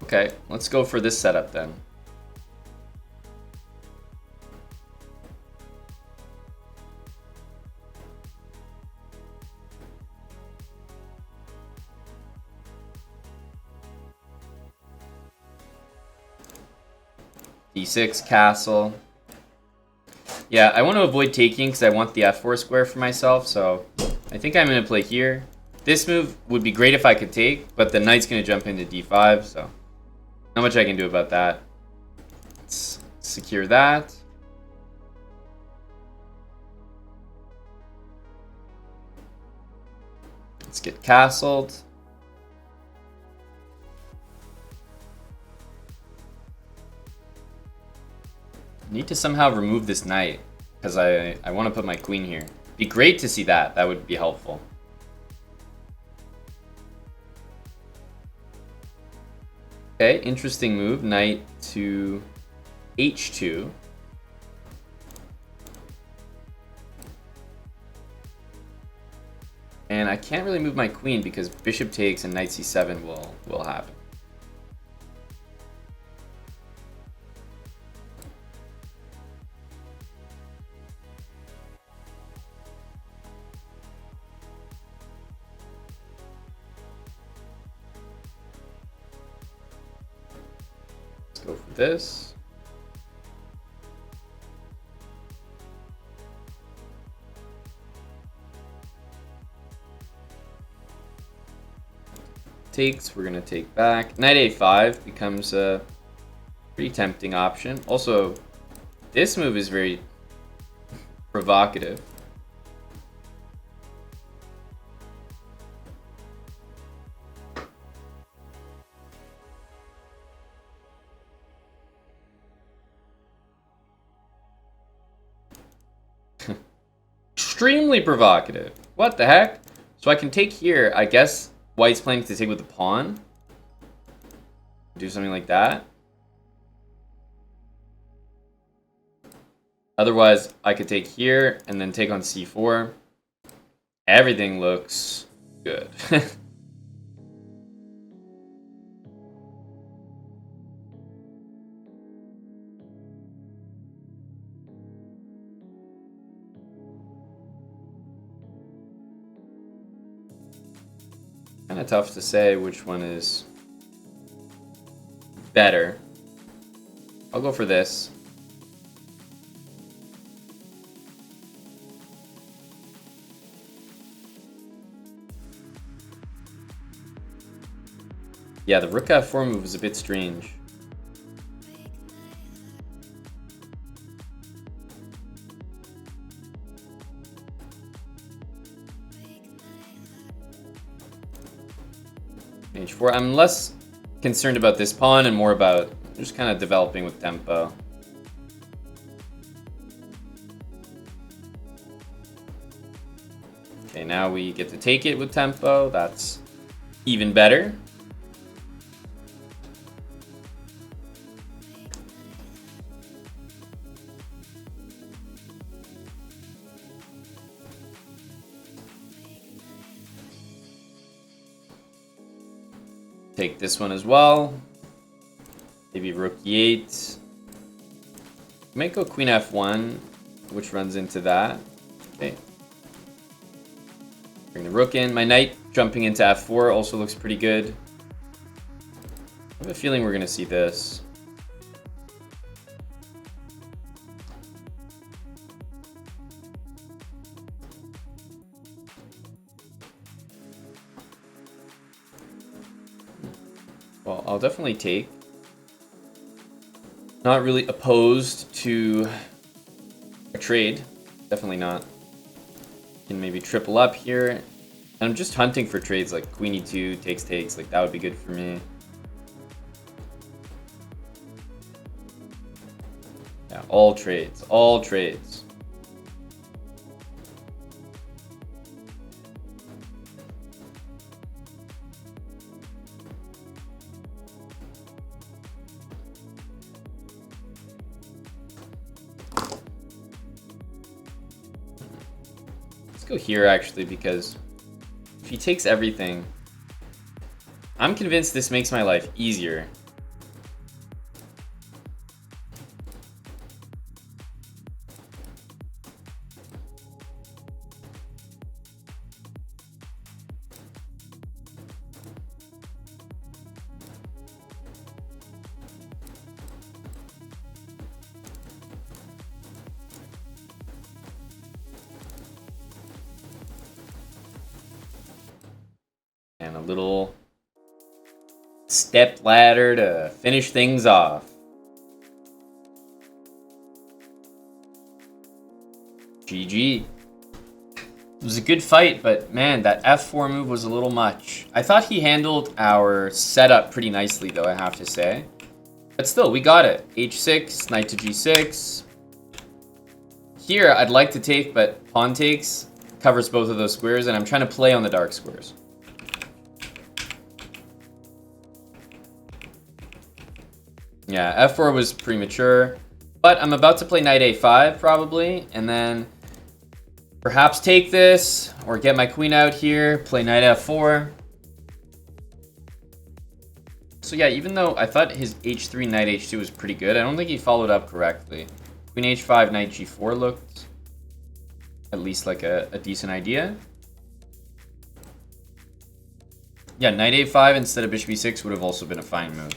Okay, let's go for this setup then. d6 castle. Yeah, I want to avoid taking because I want the f4 square for myself, so I think I'm going to play here. This move would be great if I could take, but the knight's going to jump into d5, so not much I can do about that. Let's secure that. Let's get castled. Need to somehow remove this knight because I want to put my queen here. Be great to see that. That would be helpful. Okay, interesting move. Knight to h2. And I can't really move my queen because bishop takes and knight c7 will happen. Go for this. Takes, we're gonna take back. Knight a5 becomes a pretty tempting option. Also, this move is very provocative. Extremely provocative. What the heck? So I can take here. I guess white's planning to take with the pawn. Do something like that. Otherwise, I could take here and then take on c4. Everything looks good. Kind of tough to say which one is better. I'll go for this. Yeah, the rook f4 move is a bit strange. h4. I'm less concerned about this pawn and more about just kind of developing with tempo. Okay, now we get to take it with tempo. That's even better. Take this one as well. Maybe rook e8. Might go queen f1, which runs into that. Okay. Bring the rook in. My knight jumping into f4 also looks pretty good. I have a feeling we're going to see this. Well, I'll definitely take. Not really opposed to a trade. Definitely not. Can maybe triple up here. And I'm just hunting for trades like queen e2, takes, like that would be good for me. Yeah, all trades, all trades. Let's go here actually, because if he takes everything, I'm convinced this makes my life easier. And a little step ladder to finish things off. GG. It was a good fight, but man, that f4 move was a little much. I thought he handled our setup pretty nicely, though, I have to say. But still, we got it. h6, knight to g6. Here, I'd like to take, but pawn takes covers both of those squares, and I'm trying to play on the dark squares. Yeah, f4 was premature, but I'm about to play knight a5 probably, and then perhaps take this, or get my queen out here, play knight f4. So yeah, even though I thought his h3, knight h2 was pretty good, I don't think he followed up correctly. Queen h5, knight g4 looked at least like a decent idea. Yeah, knight a5 instead of bishop e6 would have also been a fine move.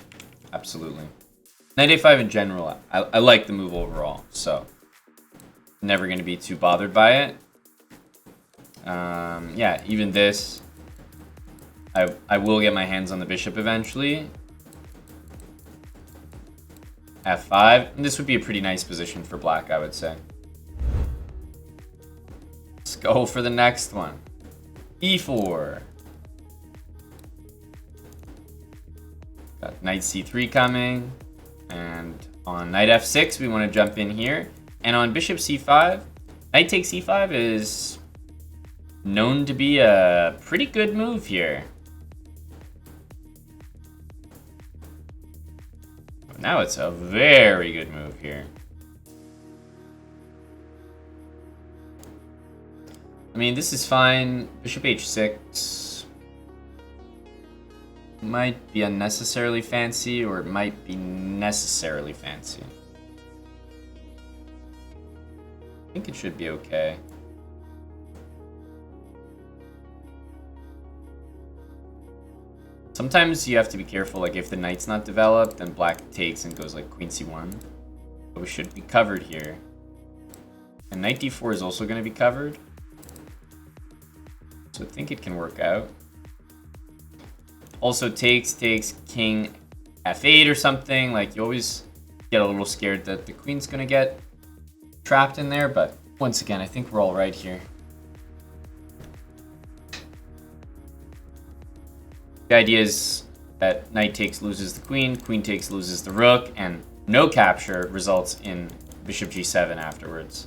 Absolutely. Knight a5 in general, I like the move overall, so never going to be too bothered by it. Yeah, even this, I will get my hands on the bishop eventually. f5, and this would be a pretty nice position for black, I would say. Let's go for the next one. e4. Got knight c3 coming. And on knight f6, we want to jump in here. And on bishop c5, knight takes e5 is known to be a pretty good move here. Now it's a very good move here. I mean, this is fine. Bishop h6 might be unnecessarily fancy, or it might be necessarily fancy. I think it should be okay. Sometimes you have to be careful, like if the knight's not developed, then black takes and goes like queen c1. But we should be covered here. And knight d4 is also going to be covered. So I think it can work out. Also takes king f8 or something. Like you always get a little scared that the queen's going to get trapped in there. But once again, I think we're all right here. The idea is that knight takes loses the queen, queen takes loses the rook, and no capture results in bishop g7 afterwards.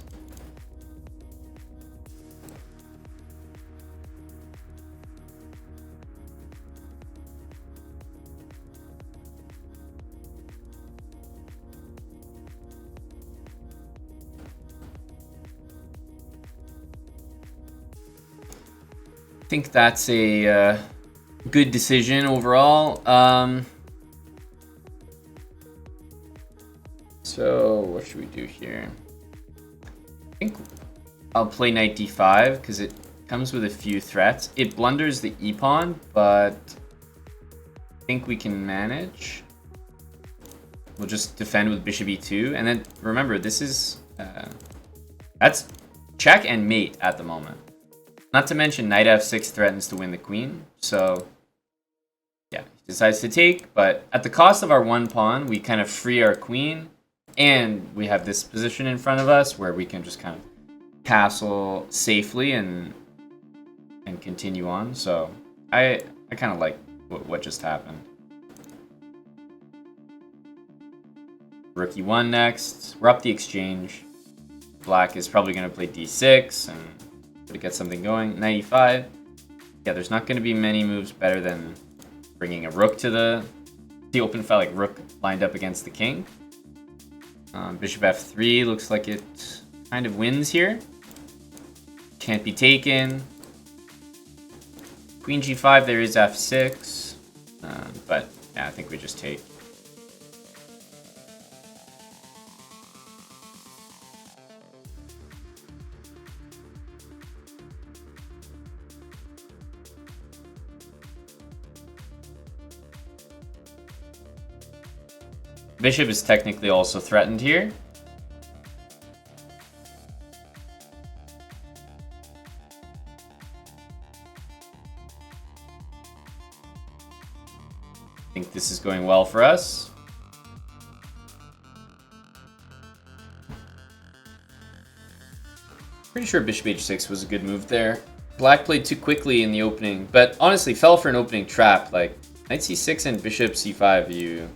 I think that's a good decision overall. So So what should we do here? I think I'll play knight d5 because it comes with a few threats. It blunders the e-pawn, but I think we can manage. We'll just defend with bishop e2. And then remember, this is... that's check and mate at the moment. Not to mention knight f6 threatens to win the queen. So yeah, he decides to take. But at the cost of our one pawn, we kind of free our queen. And we have this position in front of us where we can just kind of castle safely and continue on. So I kind of like what just happened. Rook e1 next. We're up the exchange. Black is probably going to play d6 and to get something going. Knight e5. Yeah, there's not going to be many moves better than bringing a rook to the open file, like rook lined up against the king. Bishop f3 looks like it kind of wins here. Can't be taken. Queen g5, there is f6. But yeah, I think we just take. Bishop is technically also threatened here. I think this is going well for us. Pretty sure bishop h6 was a good move there. Black played too quickly in the opening, but honestly fell for an opening trap. Like knight c6 and bishop c5, you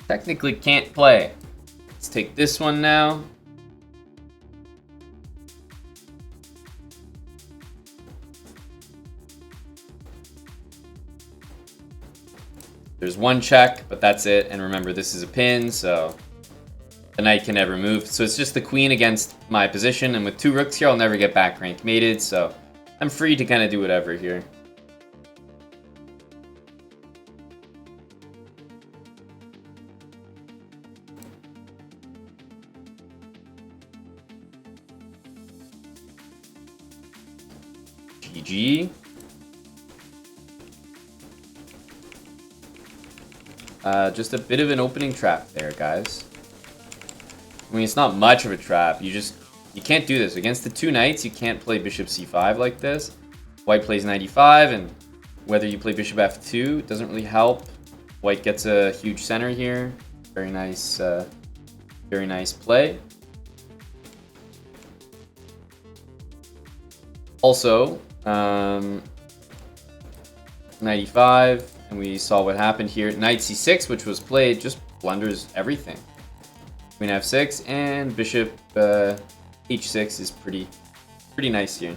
technically can't play. Let's take this one now. There's one check, but that's it. And remember, this is a pin, so the knight can never move. So it's just the queen against my position, and with two rooks here, I'll never get back rank mated, so I'm free to kind of do whatever here. GG. Just a bit of an opening trap there, guys. I mean, it's not much of a trap. You can't do this. Against the two knights, you can't play bishop c5 like this. White plays knight e5, and whether you play bishop f2, it doesn't really help. White gets a huge center here. Very nice play. Also, knight e5, and we saw what happened here. Knight c6, which was played, just blunders everything. Queen f6 and bishop h6 is pretty nice here.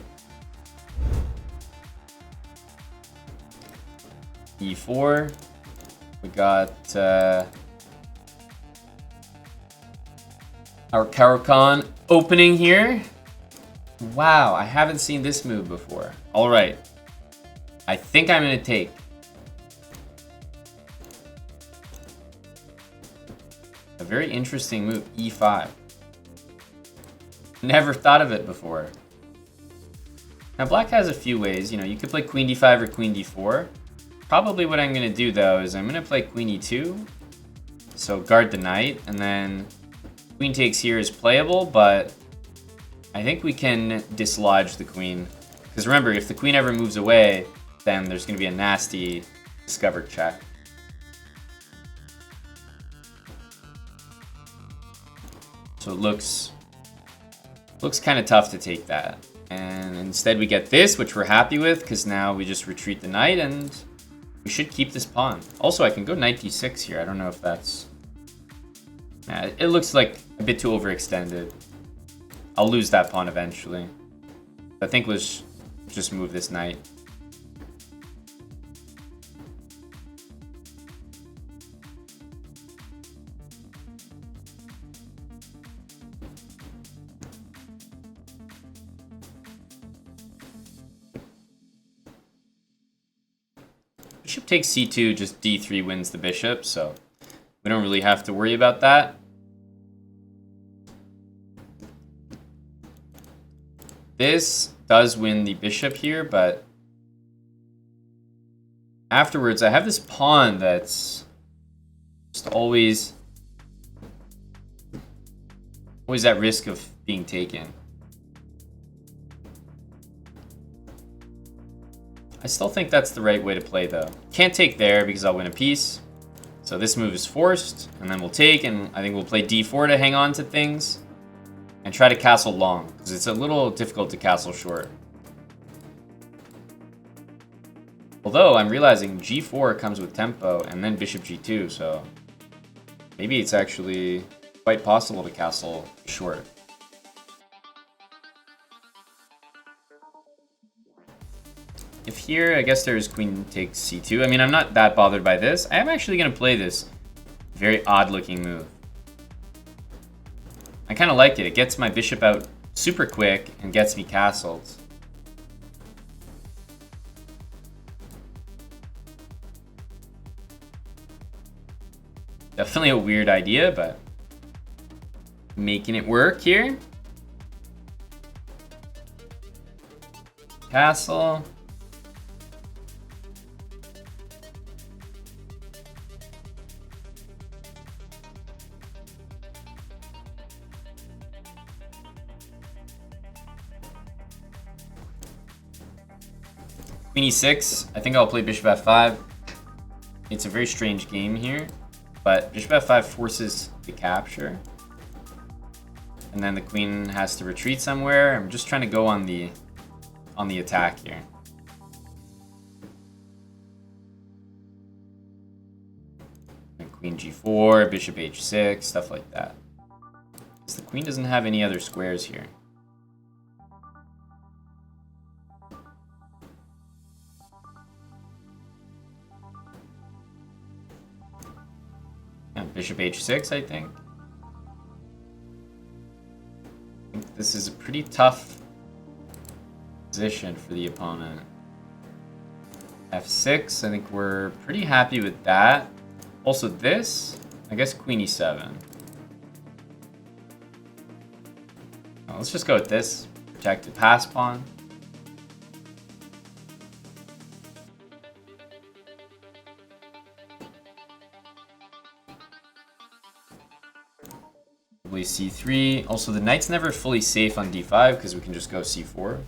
e4, we got our Caro-Kann opening here. Wow, I haven't seen this move before. All right, I think I'm gonna take. A very interesting move, e5. Never thought of it before. Now black has a few ways, you could play queen d5 or queen d4. Probably what I'm gonna do though is I'm gonna play queen e2. So guard the knight, and then queen takes here is playable, but I think we can dislodge the queen. Because remember, if the queen ever moves away, then there's gonna be a nasty discovered check. So it looks kind of tough to take that. And instead we get this, which we're happy with, because now we just retreat the knight, and we should keep this pawn. Also, I can go knight d6 here. I don't know if that's... it looks like a bit too overextended. I'll lose that pawn eventually. I think let's just move this knight. Bishop takes c2, just d3 wins the bishop, so we don't really have to worry about that. This does win the bishop here, but afterwards I have this pawn that's just always at risk of being taken. I still think that's the right way to play though. Can't take there because I'll win a piece. So this move is forced, and then we'll take, and I think we'll play d4 to hang on to things. And try to castle long, because it's a little difficult to castle short. Although I'm realizing g4 comes with tempo, and then bishop g2, so maybe it's actually quite possible to castle short. If here, I guess there's queen takes c2. I mean, I'm not that bothered by this. I am actually going to play this very odd-looking move. I kind of like it. It gets my bishop out super quick and gets me castled. Definitely a weird idea, but making it work here. Castle. Queen e6, I think I'll play bishop f5. It's a very strange game here, but bishop f5 forces the capture. And then the queen has to retreat somewhere. I'm just trying to go on the attack here. And queen g4, bishop h6, stuff like that. Because the queen doesn't have any other squares here. Bishop h6, I think. This is a pretty tough position for the opponent. f6, I think we're pretty happy with that. Also this, I guess queen e7. Well, let's just go with this. Protect the pass pawn. c3. Also, the knight's never fully safe on d5 because we can just go c4.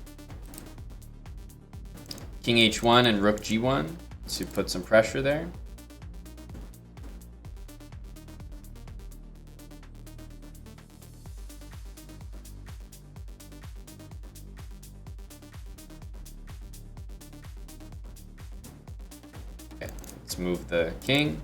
King h1 and rook g1 to put some pressure there. Okay, let's move the king.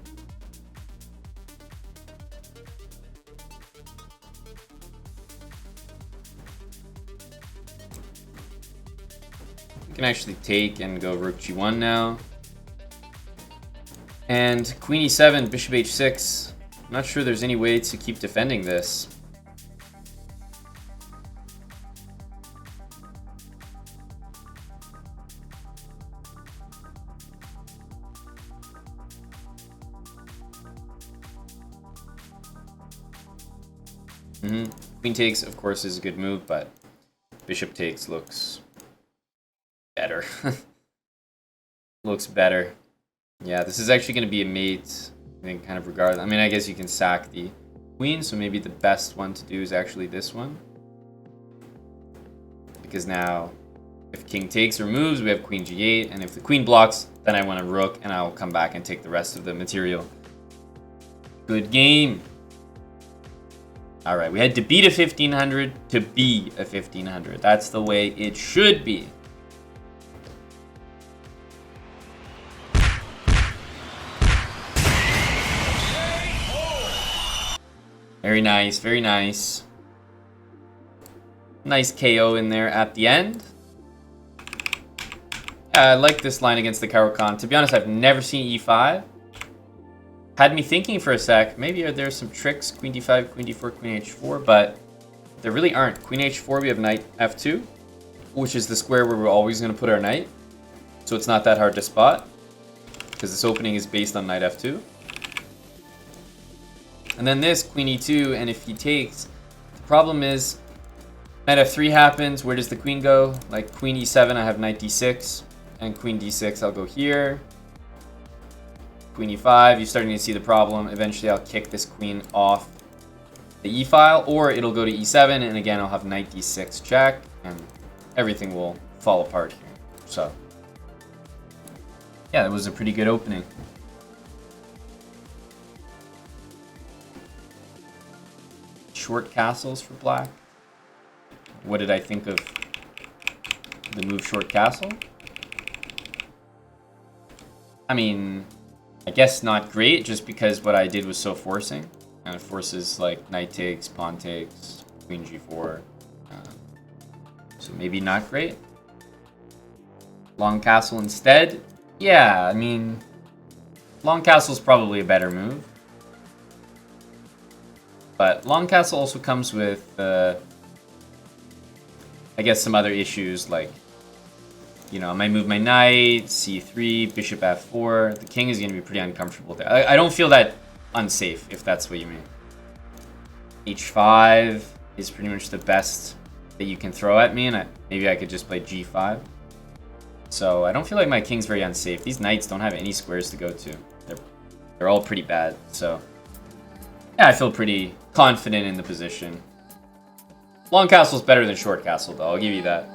Can actually take and go rook g1 now. And queen e7, bishop h6. I'm not sure there's any way to keep defending this. Queen takes, of course, is a good move, but bishop takes looks better. Looks better. Yeah, this is actually going to be a mate, I think, kind of regardless. I mean, I guess you can sack the queen, so maybe the best one to do is actually this one. Because now, if king takes or moves, we have queen g8, and if the queen blocks, then I want a rook, and I'll come back and take the rest of the material. Good game. Alright, we had to beat a 1500 to be a 1500. That's the way it should be. Very nice, very nice. Nice KO in there at the end. Yeah, I like this line against the Caro-Kann. To be honest, I've never seen e5. Had me thinking for a sec, maybe there's some tricks, queen d5, queen d4, queen h4, but there really aren't. Queen h4, we have knight f2, which is the square where we're always going to put our knight. So it's not that hard to spot, because this opening is based on knight f2. And then this, queen e2, and if he takes, the problem is Knight f3 happens. Where does the queen go? Like queen e7, I have knight d6. And queen d6, I'll go here. Queen e5, you're starting to see the problem. Eventually, I'll kick this queen off the e-file, or it'll go to e7, and again, I'll have knight d6 check, and everything will fall apart here. So, yeah, that was a pretty good opening. Short castles for black. What did I think of the move short castle? I mean, I guess not great, just because what I did was so forcing. And it forces like knight takes, pawn takes, queen g4. So maybe not great. Long castle instead? Yeah, I mean, long castle is probably a better move. But long castle also comes with, I guess, some other issues like, you know, I might move my knight, c3, bishop f4. The king is going to be pretty uncomfortable there. I don't feel that unsafe, if that's what you mean. h5 is pretty much the best that you can throw at me, and maybe I could just play g5. So I don't feel like my king's very unsafe. These knights don't have any squares to go to. They're all pretty bad, so yeah, I feel pretty confident in the position. Long castle's better than short castle, though. I'll give you that.